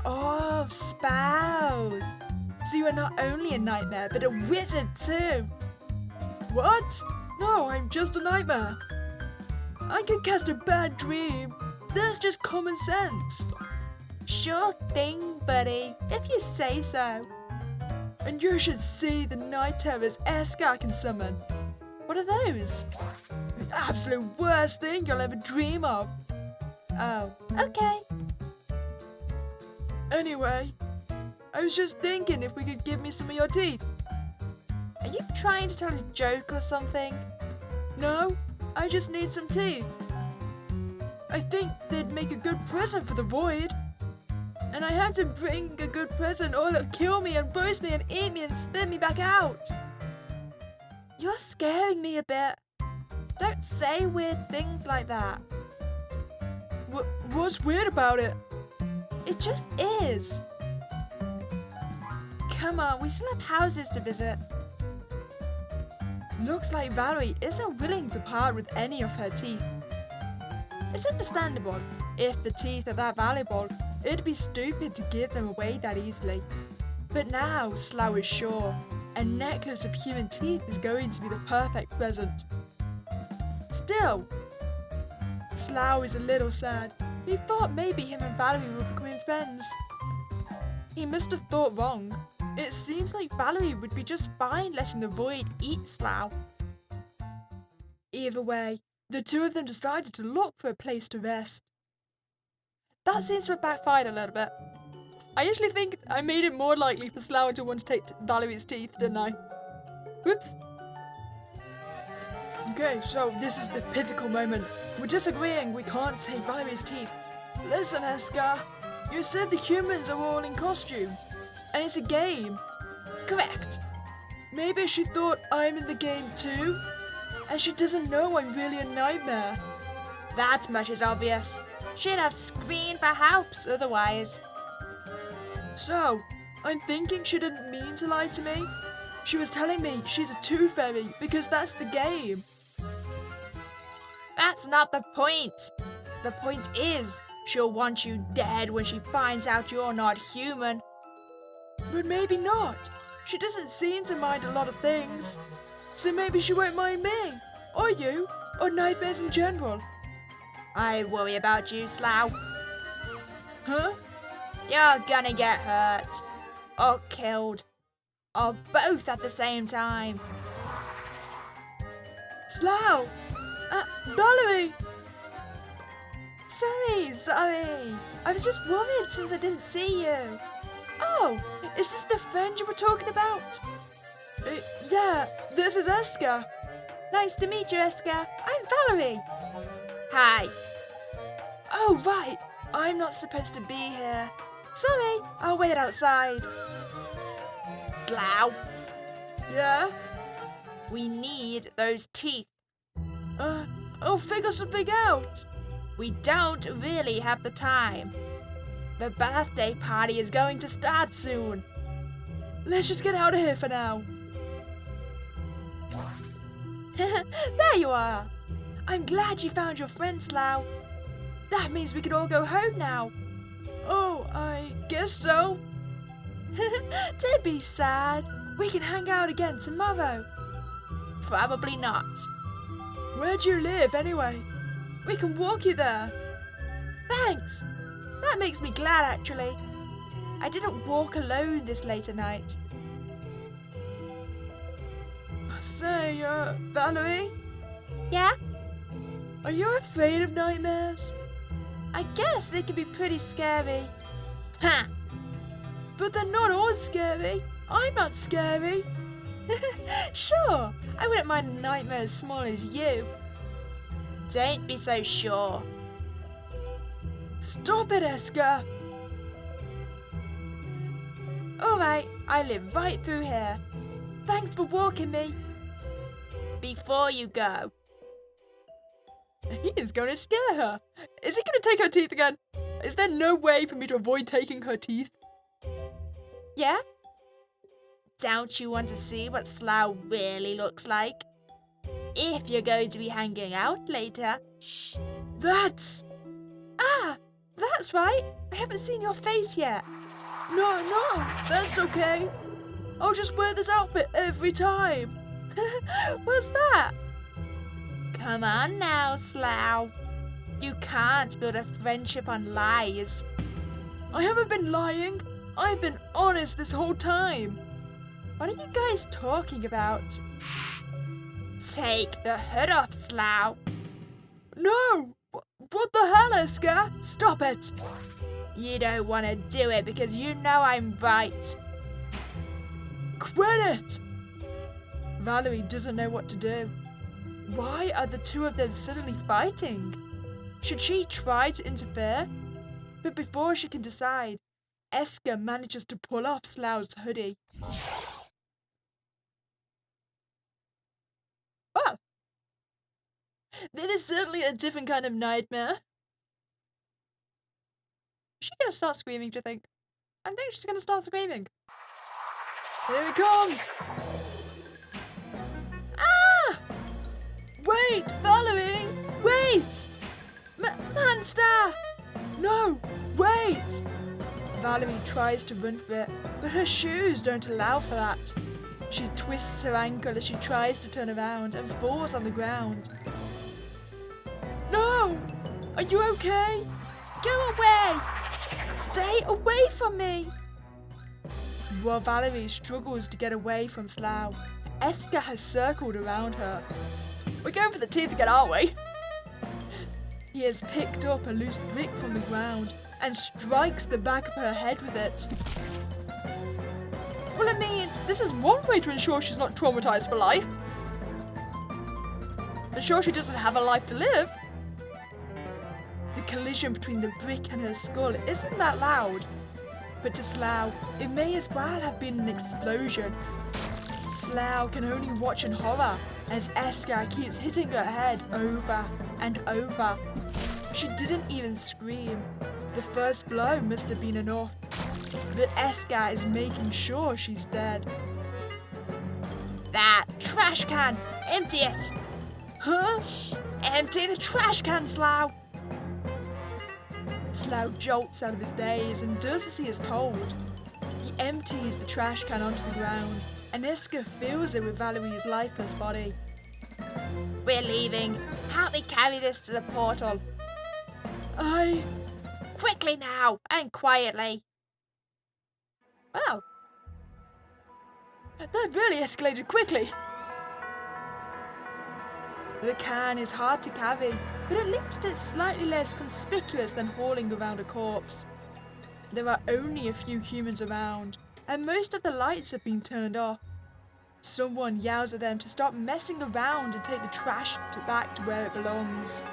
Oh, spell. So you are not only a nightmare, but a wizard too. What? No, I'm just a nightmare. I can cast a bad dream. That's just common sense. Sure thing, buddy, if you say so. And you should see the night terrors Escar can summon. What are those? The absolute worst thing you'll ever dream of. Oh, okay. Anyway, I was just thinking if we could give me some of your teeth. Are you trying to tell a joke or something? No, I just need some teeth. I think they'd make a good present for the void. And I have to bring a good present or it'll kill me and roast me and eat me and spit me back out. You're scaring me a bit. Don't say weird things like that. What's weird about it? It just is. Come on, we still have houses to visit. Looks like Valerie isn't willing to part with any of her teeth. It's understandable. If the teeth are that valuable, it'd be stupid to give them away that easily. But now Slough is sure a necklace of human teeth is going to be the perfect present. Still, Slough is a little sad. He thought maybe him and Valerie were becoming friends. He must have thought wrong. It seems like Valerie would be just fine letting the void eat Slough. Either way, the two of them decided to look for a place to rest. That seems to have backfired a little bit. I usually think I made it more likely for Slough to want to take Valerie's teeth, didn't I? Whoops. Okay, so this is the pivotal moment. We're disagreeing, we can't take Valerie's teeth. Listen, Escar, you said the humans are all in costume, and it's a game. Correct. Maybe she thought I'm in the game too, and she doesn't know I'm really a nightmare. That much is obvious. She'd have screamed for help otherwise. So, I'm thinking she didn't mean to lie to me. She was telling me she's a tooth fairy because that's the game. That's not the point. The point is, she'll want you dead when she finds out you're not human. But maybe not. She doesn't seem to mind a lot of things. So maybe she won't mind me, or you, or nightmares in general. I worry about you, Slough. Huh? You're gonna get hurt. Or killed. Or both at the same time. Slough! Valerie! Sorry. I was just worried since I didn't see you. Oh, is this the friend you were talking about? Yeah, this is Escar. Nice to meet you, Escar. I'm Valerie. Hi. Oh, right. I'm not supposed to be here. Sorry, I'll wait outside. Slough. Yeah? We need those teeth. I'll figure something out. We don't really have the time. The birthday party is going to start soon. Let's just get out of here for now. There you are. I'm glad you found your friend, Slough. That means we can all go home now. Oh, I guess so. Don't be sad. We can hang out again tomorrow. Probably not. Where do you live anyway? We can walk you there. Thanks. That makes me glad, actually. I didn't walk alone this late at night. Say, Valerie? Yeah? Are you afraid of nightmares? I guess they can be pretty scary. Ha! But they're not all scary. I'm not scary. Sure, I wouldn't mind a nightmare as small as you. Don't be so sure. Stop it, Esker. Alright, I live right through here. Thanks for walking me. Before you go. He is going to scare her. Is he going to take her teeth again? Is there no way for me to avoid taking her teeth? Yeah? Don't you want to see what Slough really looks like? If you're going to be hanging out later. That's right. I haven't seen your face yet. No, that's okay. I'll just wear this outfit every time. What's that? Come on now, Slough. You can't build a friendship on lies. I haven't been lying. I've been honest this whole time. What are you guys talking about? Take the hood off, Slough. No! What the hell, Esker? Stop it! You don't want to do it because you know I'm right. Quit it! Valerie doesn't know what to do. Why are the two of them suddenly fighting? Should she try to interfere? But before she can decide, Esker manages to pull off Slough's hoodie. Well, that is certainly a different kind of nightmare. Is she going to start screaming, do you think? I think she's going to start screaming. Here it comes! Ah! Wait, Valerie! Wait! Monster! No! Wait! Valerie tries to run for it, but her shoes don't allow for that. She twists her ankle as she tries to turn around and falls on the ground. No! Are you okay? Go away! Stay away from me! While Valerie struggles to get away from Slough, Esker has circled around her. We're going for the teeth again, aren't we? He has picked up a loose brick from the ground and strikes the back of her head with it. Well, I mean, this is one way to ensure she's not traumatized for life. Ensure she doesn't have a life to live. The collision between the brick and her skull isn't that loud, but to Slough, it may as well have been an explosion. Slough can only watch in horror as Esker keeps hitting her head over and over. She didn't even scream. The first blow must have been enough. But Esker is making sure she's dead. That trash can! Empty it! Huh? Empty the trash can, Slough! Slough jolts out of his daze and does as he is told. He empties the trash can onto the ground, and Esker fills it with Valerie's lifeless body. We're leaving. Help me carry this to the portal. Quickly now, and quietly. Well, that really escalated quickly. The can is hard to carry, but at least it's slightly less conspicuous than hauling around a corpse. There are only a few humans around, and most of the lights have been turned off. Someone yells at them to stop messing around and take the trash back to where it belongs.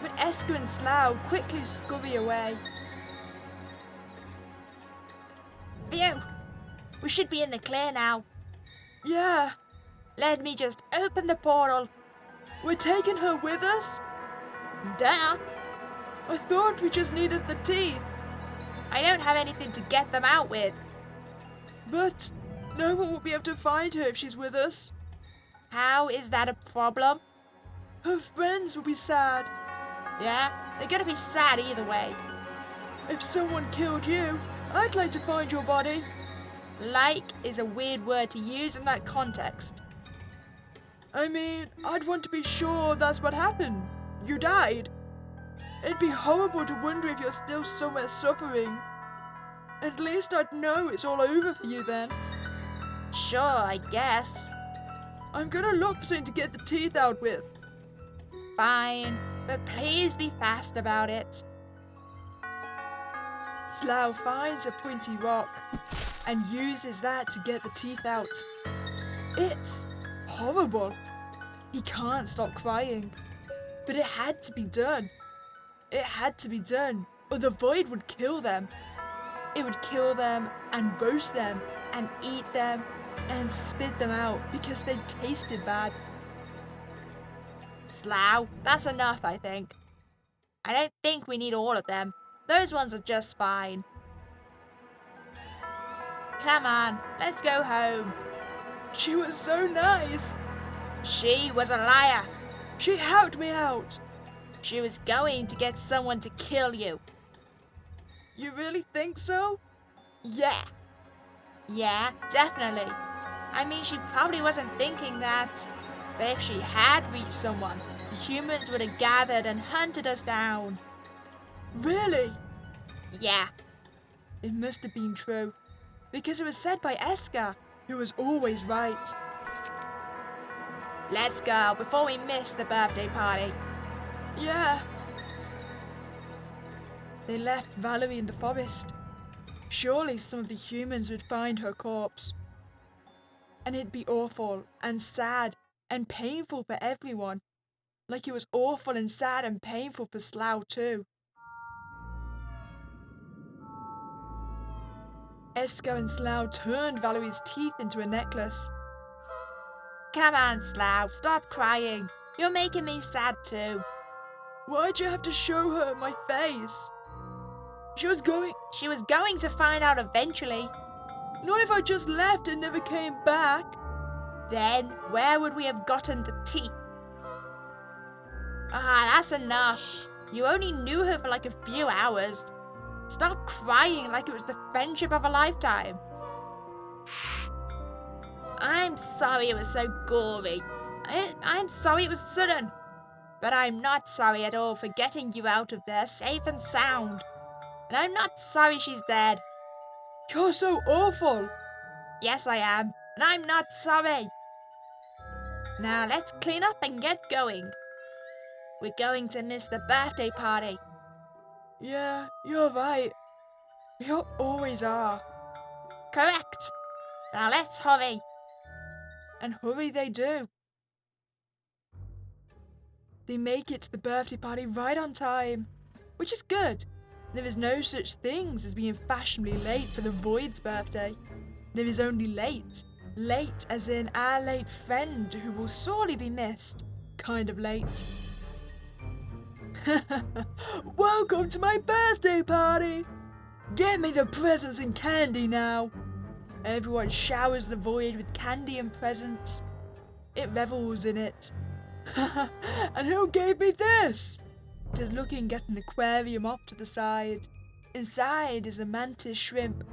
But Esker and Slough quickly scurry away. Phew! We should be in the clear now. Yeah. Let me just open the portal. We're taking her with us? Duh. I thought we just needed the teeth. I don't have anything to get them out with. But no one will be able to find her if she's with us. How is that a problem? Her friends will be sad. Yeah, they're gonna be sad either way. If someone killed you, I'd like to find your body. Like is a weird word to use in that context. I mean, I'd want to be sure that's what happened. You died. It'd be horrible to wonder if you're still somewhere suffering. At least I'd know it's all over for you then. Sure, I guess. I'm gonna look for something to get the teeth out with. Fine, but please be fast about it. Slough finds a pointy rock and uses that to get the teeth out. It's horrible. He can't stop crying. But it had to be done. It had to be done, or the void would kill them. It would kill them and roast them and eat them and spit them out because they tasted bad. Slough, that's enough, I think. I don't think we need all of them. Those ones are just fine. Come on, let's go home. She was so nice. She was a liar. She helped me out. She was going to get someone to kill you. You really think so? Yeah. Yeah, definitely. I mean, she probably wasn't thinking that. But if she had reached someone, the humans would have gathered and hunted us down. Really? Yeah. It must have been true. Because it was said by Eska, who was always right. Let's go before we miss the birthday party. Yeah. They left Valerie in the forest. Surely some of the humans would find her corpse. And it'd be awful and sad and painful for everyone. Like it was awful and sad and painful for Slough too. Eska and Slough turned Valerie's teeth into a necklace. Come on, Slough, stop crying. You're making me sad too. Why'd you have to show her my face? She was going to find out eventually. Not if I just left and never came back. Then, where would we have gotten the teeth? Ah, that's enough. You only knew her for like a few hours. Stop crying like it was the friendship of a lifetime. I'm sorry it was so gory. I'm sorry it was sudden. But I'm not sorry at all for getting you out of there safe and sound. And I'm not sorry she's dead. You're so awful. Yes, I am. And I'm not sorry. Now let's clean up and get going. We're going to miss the birthday party. Yeah, you're right. You always are. Correct. Now let's hurry. And hurry they do. They make it to the birthday party right on time, which is good. There is no such things as being fashionably late for the Void's birthday. There is only late. Late as in our late friend who will sorely be missed. Kind of late. Welcome to my birthday party! Get me the presents and candy now! Everyone showers the Void with candy and presents. It revels in it. And who gave me this? It is looking at an aquarium off to the side. Inside is a mantis shrimp.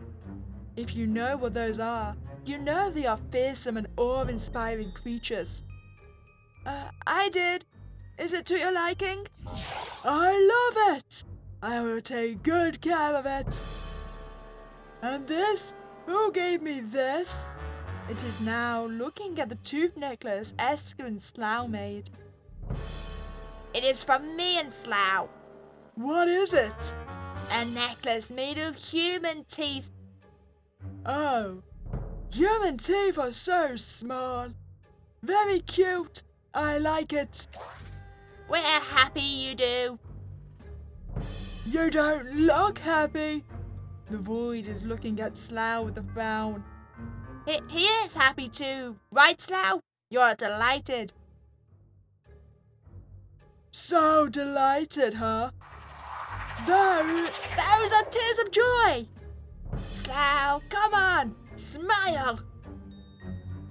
If you know what those are, you know they are fearsome and awe-inspiring creatures. I did. Is it to your liking? I love it! I will take good care of it. And this? Who gave me this? It is now looking at the tooth necklace Eska and Slough made. It is from me and Slough. What is it? A necklace made of human teeth. Oh, human teeth are so small. Very cute. I like it. We're happy you do. You don't look happy. The Void is looking at Slough with a frown. He is happy too, right, Slough? You're delighted. So delighted, huh? Those are tears of joy. Slough, come on, smile.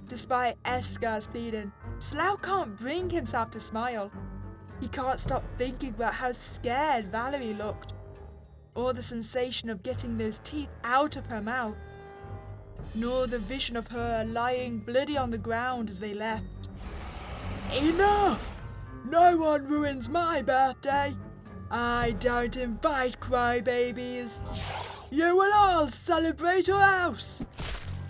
Despite Escar's pleading, Slough can't bring himself to smile. He can't stop thinking about how scared Valerie looked, or the sensation of getting those teeth out of her mouth, nor the vision of her lying bloody on the ground as they left. Enough! No one ruins my birthday. I don't invite crybabies. You will all celebrate your house.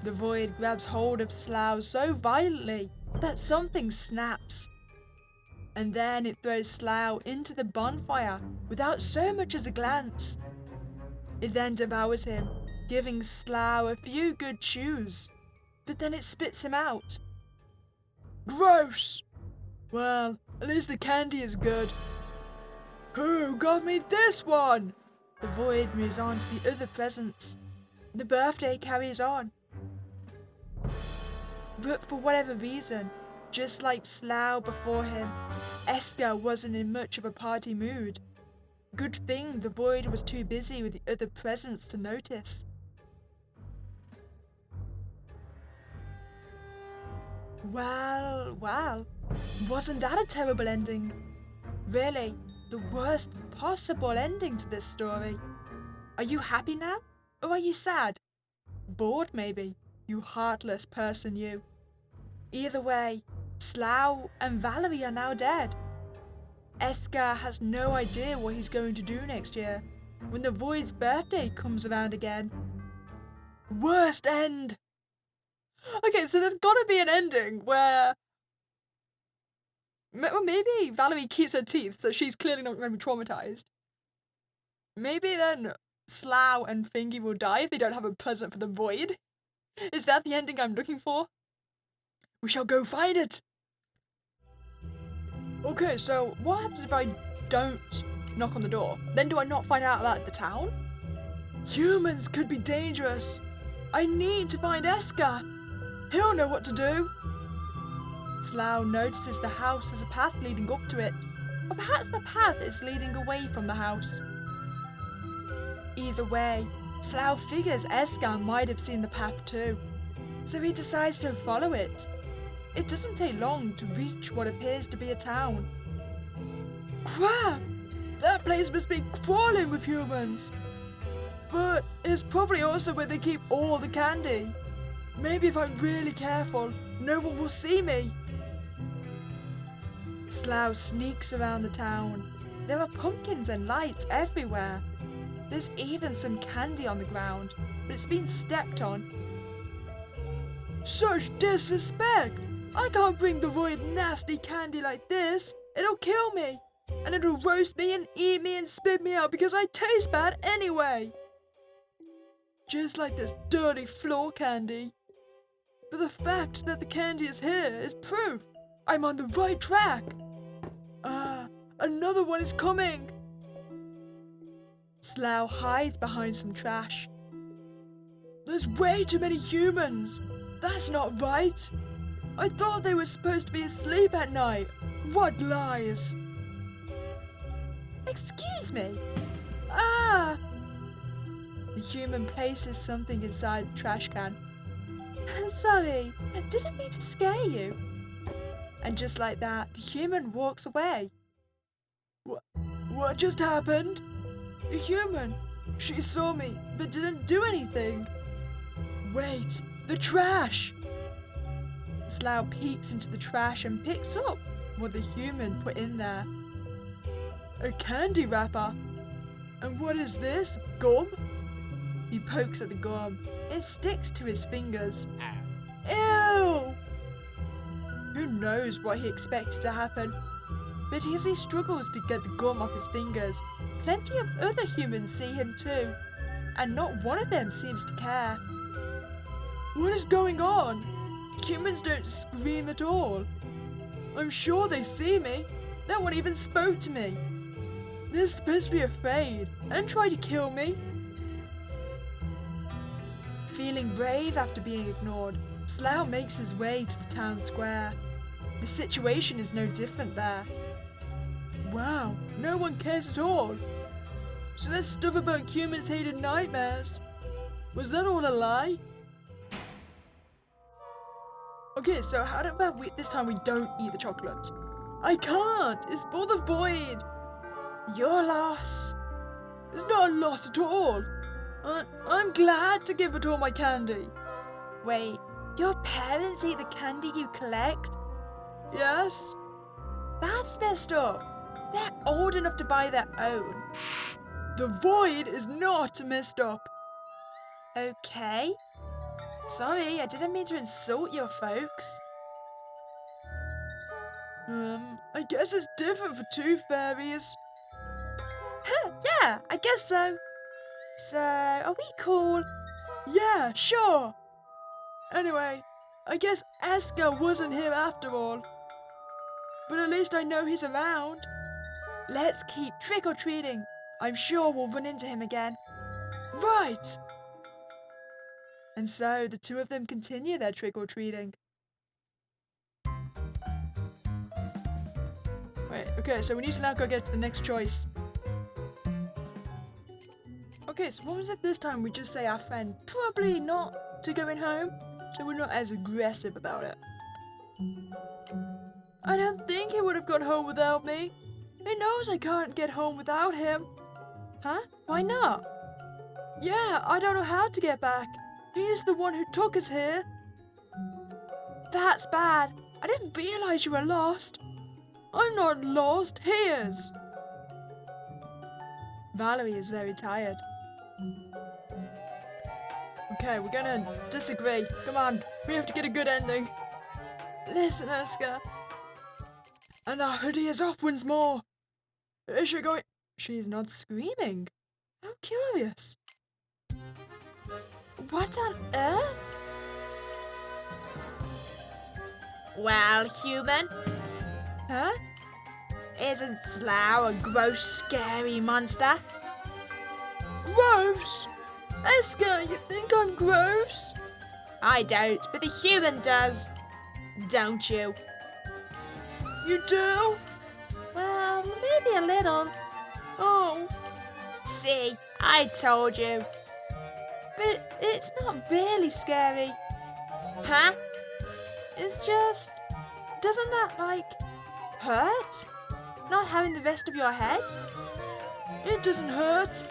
The Void grabs hold of Slough so violently that something snaps. And then it throws Slough into the bonfire without so much as a glance. It then devours him, giving Slough a few good chews, but then it spits him out. Gross! Well, at least the candy is good. Who got me this one? The Void moves on to the other presents. The birthday carries on. But for whatever reason, just like Slough before him, Escar wasn't in much of a party mood. Good thing the Void was too busy with the other presents to notice. Well, wasn't that a terrible ending? Really, the worst possible ending to this story. Are you happy now? Or are you sad? Bored, maybe, you heartless person, you. Either way, Slough and Valerie are now dead. Escar has no idea what he's going to do next year, when the Void's birthday comes around again. Worst end! Okay, so there's gotta be an ending where... maybe Valerie keeps her teeth, so she's clearly not going to be traumatized. Maybe then Slough and Fingy will die if they don't have a present for the Void. Is that the ending I'm looking for? We shall go find it! Okay, so what happens if I don't knock on the door? Then do I not find out about the town? Humans could be dangerous. I need to find Escar. He'll know what to do. Slough notices the house has a path leading up to it, or perhaps the path is leading away from the house. Either way, Slough figures Escar might have seen the path too, so he decides to follow it. It doesn't take long to reach what appears to be a town. Crap! That place must be crawling with humans. But it's probably also where they keep all the candy. Maybe if I'm really careful, no one will see me. Slough sneaks around the town. There are pumpkins and lights everywhere. There's even some candy on the ground, but it's been stepped on. Such disrespect! I can't bring the Void nasty candy like this. It'll kill me. And it'll roast me and eat me and spit me out because I taste bad anyway. Just like this dirty floor candy. But the fact that the candy is here is proof I'm on the right track. Another one is coming. Slough hides behind some trash. There's way too many humans. That's not right. I thought they were supposed to be asleep at night. What lies? Excuse me. Ah! The human places something inside the trash can. Sorry, didn't mean to scare you. And just like that, the human walks away. What just happened? A human. She saw me, but didn't do anything. Wait, the trash! Slough peeks into the trash and picks up what the human put in there. A candy wrapper. And what is this? Gum? He pokes at the gum. It sticks to his fingers. Ew! Who knows what he expected to happen? But as he struggles to get the gum off his fingers, plenty of other humans see him too, and not one of them seems to care. What is going on? Humans don't scream at all. I'm sure they see me. No one even spoke to me. They're supposed to be afraid and try to kill me. Feeling brave after being ignored, Slough makes his way to the town square. The situation is no different there. Wow, no one cares at all. So that stuff about humans hated nightmares, was that all a lie? Okay, so how about this time we don't eat the chocolate? I can't, it's for the void. Your loss. It's not a loss at all. I'm glad to give it all my candy. Wait, your parents eat the candy you collect? Yes? That's messed up. They're old enough to buy their own. The void is not messed up. Okay. Sorry, I didn't mean to insult your folks. I guess it's different for tooth fairies. Yeah, I guess so. So, are we cool? Yeah, sure. Anyway, I guess Esker wasn't here after all. But at least I know he's around. Let's keep trick-or-treating. I'm sure we'll run into him again. Right! And so the two of them continue their trick-or-treating. Wait, okay, so we need to now go get to the next choice. Okay, so what was it this time? We just say our friend probably not to going home, so we're not as aggressive about it. I don't think he would have gone home without me. He knows I can't get home without him. Huh? Why not? Yeah, I don't know how to get back. He's the one who took us here. That's bad. I didn't realize you were lost. I'm not lost, he is. Valerie is very tired. Okay, we're gonna disagree. Come on, we have to get a good ending. Listen, Esker. And our hoodie is off once more. Is she going? She's not screaming. How curious. What on earth? Well, human. Huh? Isn't Slough a gross, scary monster? Gross? Esker, you think I'm gross? I don't, but the human does. Don't you? You do? Well, maybe a little. Oh. See, I told you. But it's not really scary. Huh? It's just... Doesn't that, hurt? Not having the rest of your head? It doesn't hurt.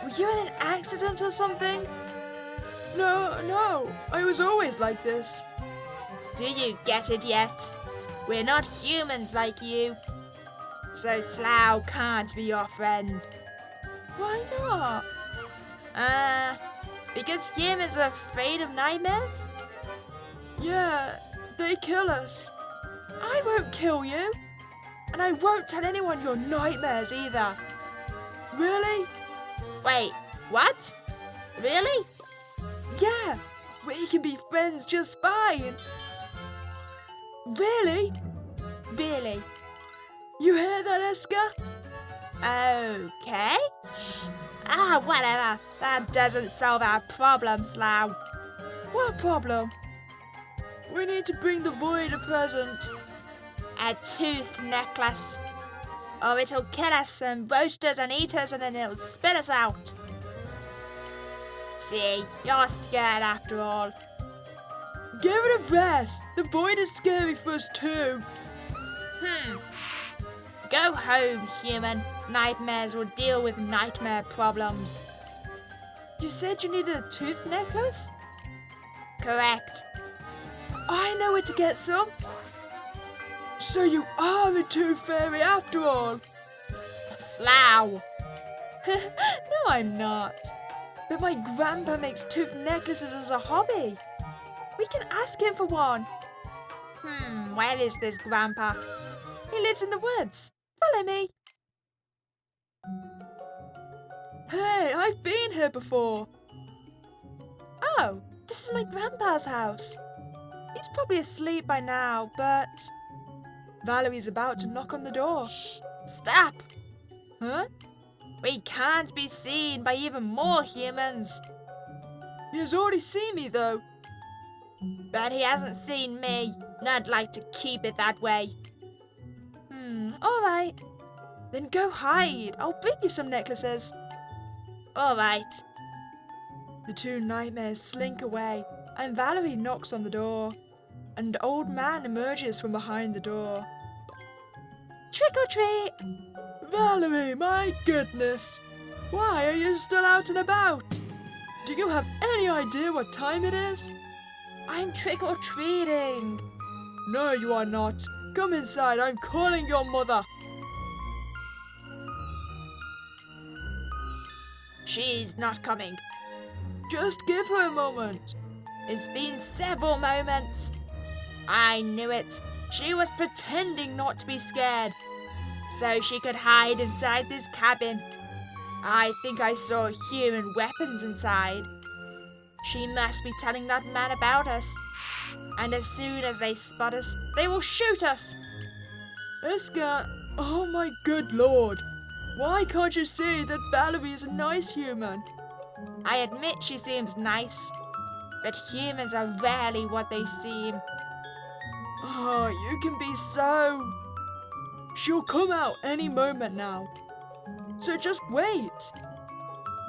Were you in an accident or something? No. I was always like this. Do you get it yet? We're not humans like you. So Slough can't be your friend. Why not? Because humans are afraid of nightmares? Yeah, they kill us. I won't kill you. And I won't tell anyone your nightmares either. Really? Wait, what? Really? Yeah, we can be friends just fine. Really? Really? You hear that, Esker? Okay. Whatever. That doesn't solve our problem, Slough. What problem? We need to bring the void a present. A tooth necklace. Or it'll kill us and roast us and eat us and then it'll spit us out. See, you're scared after all. Give it a rest. The void is scary for us too. Go home, human. Nightmares will deal with nightmare problems. You said you needed a tooth necklace? Correct. I know where to get some. So you are a tooth fairy after all. Slough. No, I'm not. But my grandpa makes tooth necklaces as a hobby. We can ask him for one. Where is this grandpa? He lives in the woods. Follow me. Hey, I've been here before. Oh, this is my grandpa's house. He's probably asleep by now, but... Valerie's about to knock on the door. Shh, stop. Huh? We can't be seen by even more humans. He has already seen me, though. But he hasn't seen me, and I'd like to keep it that way. Alright. Then go hide. I'll bring you some necklaces. Alright. The two nightmares slink away, and Valerie knocks on the door. An old man emerges from behind the door. Trick or treat! Valerie, my goodness! Why are you still out and about? Do you have any idea what time it is? I'm trick or treating. No, you are not. Come inside, I'm calling your mother. She's not coming. Just give her a moment. It's been several moments. I knew it. She was pretending not to be scared, so she could hide inside this cabin. I think I saw human weapons inside. She must be telling that man about us. And as soon as they spot us, they will shoot us. Eska, oh my good lord. Why can't you see that Valerie is a nice human? I admit she seems nice, but humans are rarely what they seem. Oh, you can be so... She'll come out any moment now. So just wait.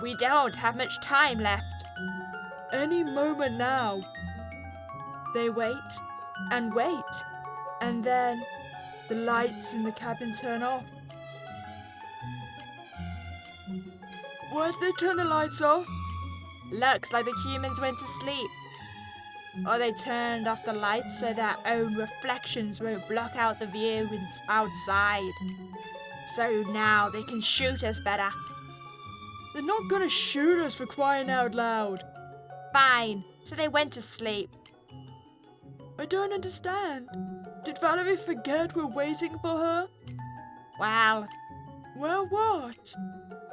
We don't have much time left. Any moment now. They wait and wait, and then the lights in the cabin turn off. Why did they turn the lights off? Looks like the humans went to sleep. Or they turned off the lights so their own reflections won't block out the view outside. So now they can shoot us better. They're not gonna shoot us for crying out loud. Fine, so they went to sleep. I don't understand. Did Valerie forget we're waiting for her? Well, Well, what?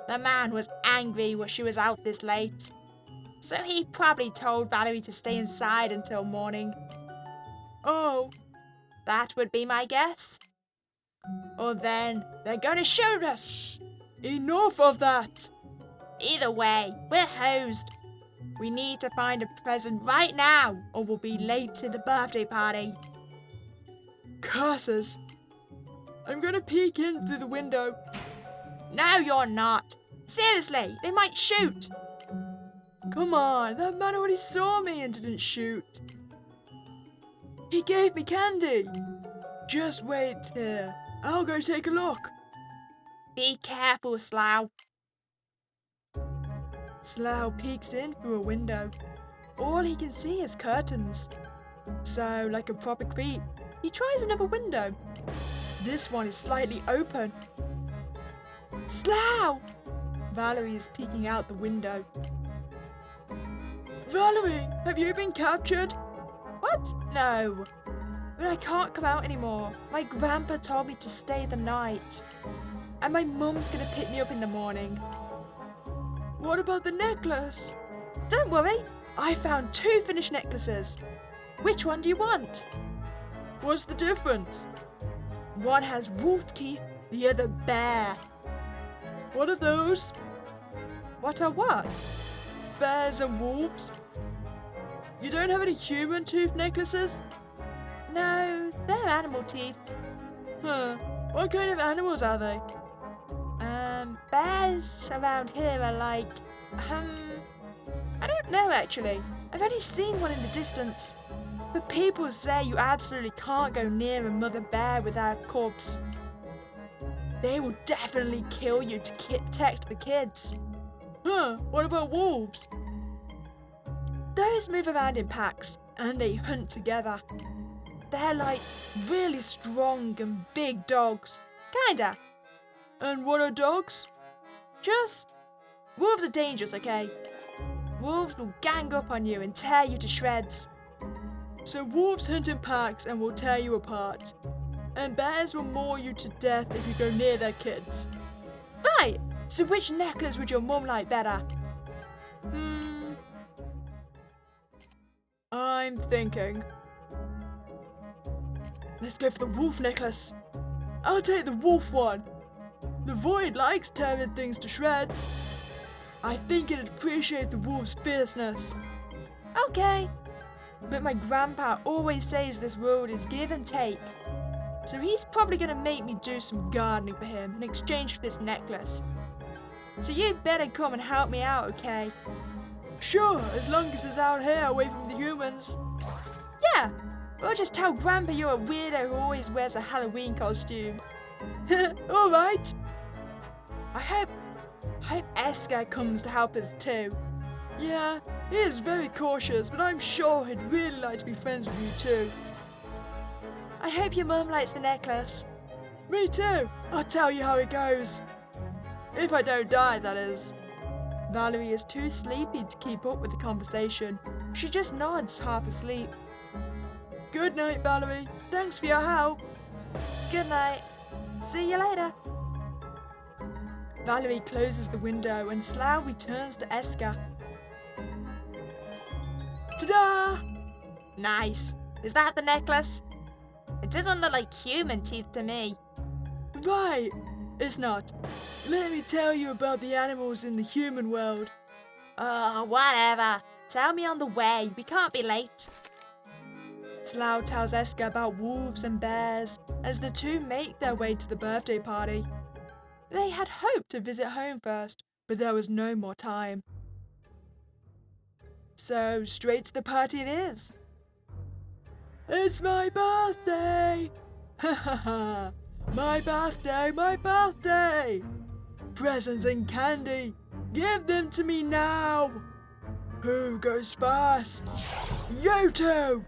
the man was angry when she was out this late. So he probably told Valerie to stay inside until morning. Oh, That would be my guess. Or then they're gonna shoot us. enough of that. Either way, we're hosed. We need to find a present right now, or we'll be late to the birthday party. Curses. I'm gonna peek in through the window. No, you're not. Seriously, they might shoot. Come on, that man already saw me and didn't shoot. He gave me candy. Just wait here. I'll go take a look. Be careful, Slough. Slough peeks in through a window. All he can see is curtains. So, like a proper creep, he tries another window. This one is slightly open. Slough! Valerie is peeking out the window. Valerie, have you been captured? What? No. But I can't come out anymore. My grandpa told me to stay the night. And my mum's gonna pick me up in the morning. What about the necklace? Don't worry, I found 2 finished necklaces. Which one do you want? What's the difference? One has wolf teeth, the other bear. What are those? What are what? Bears and wolves? You don't have any human tooth necklaces? No, they're animal teeth. Huh. What kind of animals are they? Bears around here are like, I don't know actually. I've only seen one in the distance. But people say you absolutely can't go near a mother bear without a corpse. They will definitely kill you to protect the kids. Huh. What about wolves? Those move around in packs and they hunt together. They're like really strong and big dogs. Kinda. And what are dogs? Wolves are dangerous, okay? Wolves will gang up on you and tear you to shreds. So wolves hunt in packs and will tear you apart. And bears will maul you to death if you go near their kids. Right, so which necklace would your mum like better? I'm thinking. Let's go for the wolf necklace. I'll take the wolf one. The void likes tearing things to shreds. I think it'd appreciate the wolf's fierceness. Okay. But my grandpa always says this world is give and take. So he's probably gonna make me do some gardening for him in exchange for this necklace. So you better come and help me out, okay? Sure, as long as it's out here away from the humans. Yeah, or just tell Grandpa you're a weirdo who always wears a Halloween costume. All right. I hope Esker comes to help us too. Yeah, he is very cautious, but I'm sure he'd really like to be friends with you too. I hope your mum likes the necklace. Me too. I'll tell you how it goes. If I don't die, that is. Valerie is too sleepy to keep up with the conversation. She just nods, half asleep. Good night, Valerie. Thanks for your help. Good night. See you later. Valerie closes the window and Slough returns to Esker. Ta-da! Nice. Is that the necklace? It doesn't look like human teeth to me. Right. It's not. Let me tell you about the animals in the human world. Oh, whatever. Tell me on the way. We can't be late. Slough tells Esker about wolves and bears as the two make their way to the birthday party. They had hoped to visit home first, but there was no more time. So straight to the party it is. It's my birthday! Ha ha ha! My birthday, my birthday! Presents and candy! Give them to me now! Who goes first? You two!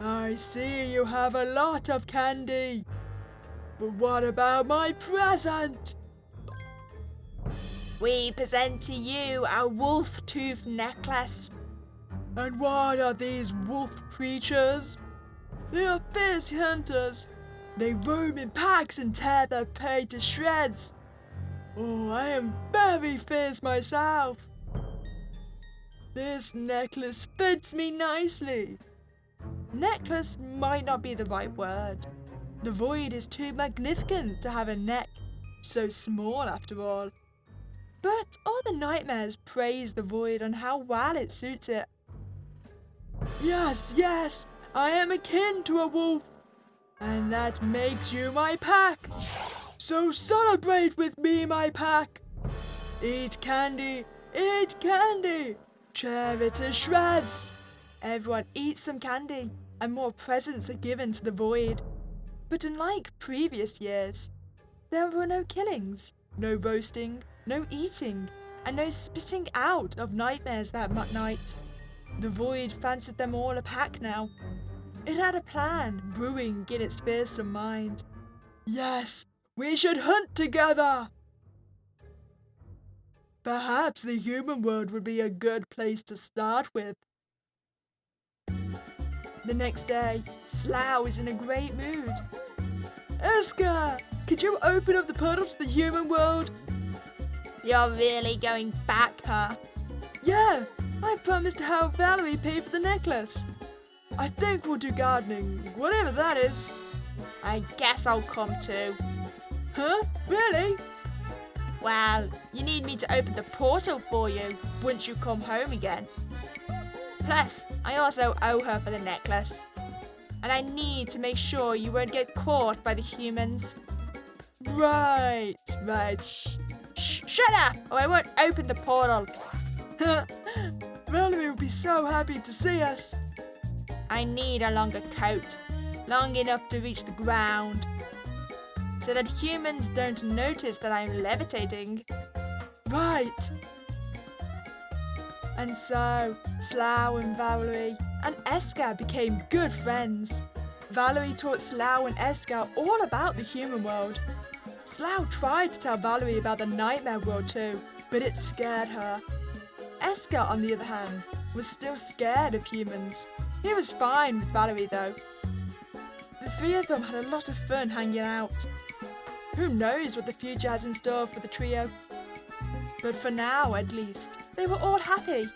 I see you have a lot of candy. But what about my present? We present to you our wolf tooth necklace. And what are these wolf creatures? They are fierce hunters. They roam in packs and tear their prey to shreds. Oh, I am very fierce myself. This necklace fits me nicely. Necklace might not be the right word. The void is too magnificent to have a neck so small after all. But all the nightmares praise the void on how well it suits it. Yes, yes, I am akin to a wolf. And that makes you my pack. So celebrate with me, my pack. Eat candy, tear it to shreds. Everyone eats some candy, and more presents are given to the void. But unlike previous years, there were no killings, no roasting, no eating, and no spitting out of nightmares that night. The void fancied them all a pack now. It had a plan brewing in its fearsome mind. Yes, we should hunt together. Perhaps the human world would be a good place to start with. The next day, Slough is in a great mood. Esker, could you open up the portal to the human world? You're really going back, huh? Yeah, I promised to help Valerie pay for the necklace. I think we'll do gardening, whatever that is. I guess I'll come too. Huh? Really? Well, you need me to open the portal for you once you come home again. Plus, I also owe her for the necklace. And I need to make sure you won't get caught by the humans. Right. Shut up, or I won't open the portal. Valerie will be so happy to see us. I need a longer coat, long enough to reach the ground, so that humans don't notice that I'm levitating. Right. And so, Slough and Valerie and Esker became good friends. Valerie taught Slough and Esker all about the human world. Slough tried to tell Valerie about the nightmare world too, but it scared her. Esker, on the other hand, was still scared of humans. He was fine with Valerie though. The three of them had a lot of fun hanging out. Who knows what the future has in store for the trio? But for now, at least, they were all happy.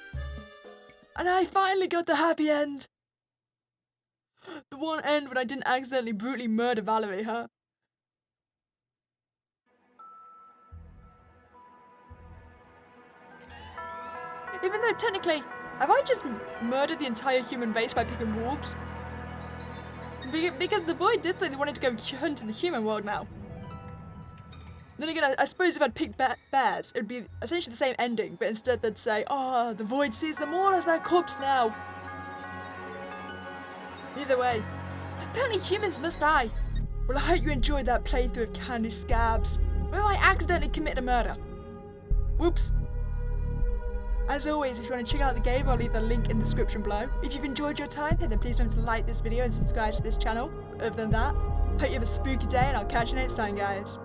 And I finally got the happy end. The one end when I didn't accidentally brutally murder Valerie, huh? Even though technically Have I just murdered the entire human race by picking wolves? Because the Void did say they wanted to go hunt in the human world now. Then again, I suppose if I'd picked bears, it'd be essentially the same ending, but instead they'd say, oh, the Void sees them all as their cubs now. Either way, apparently humans must die. Well, I hope you enjoyed that playthrough of Candy Scabs, where I accidentally committed a murder. Whoops. As always, if you want to check out the game, I'll leave the link in the description below. If you've enjoyed your time here, then please remember to like this video and subscribe to this channel. Other than that, hope you have a spooky day and I'll catch you next time, guys.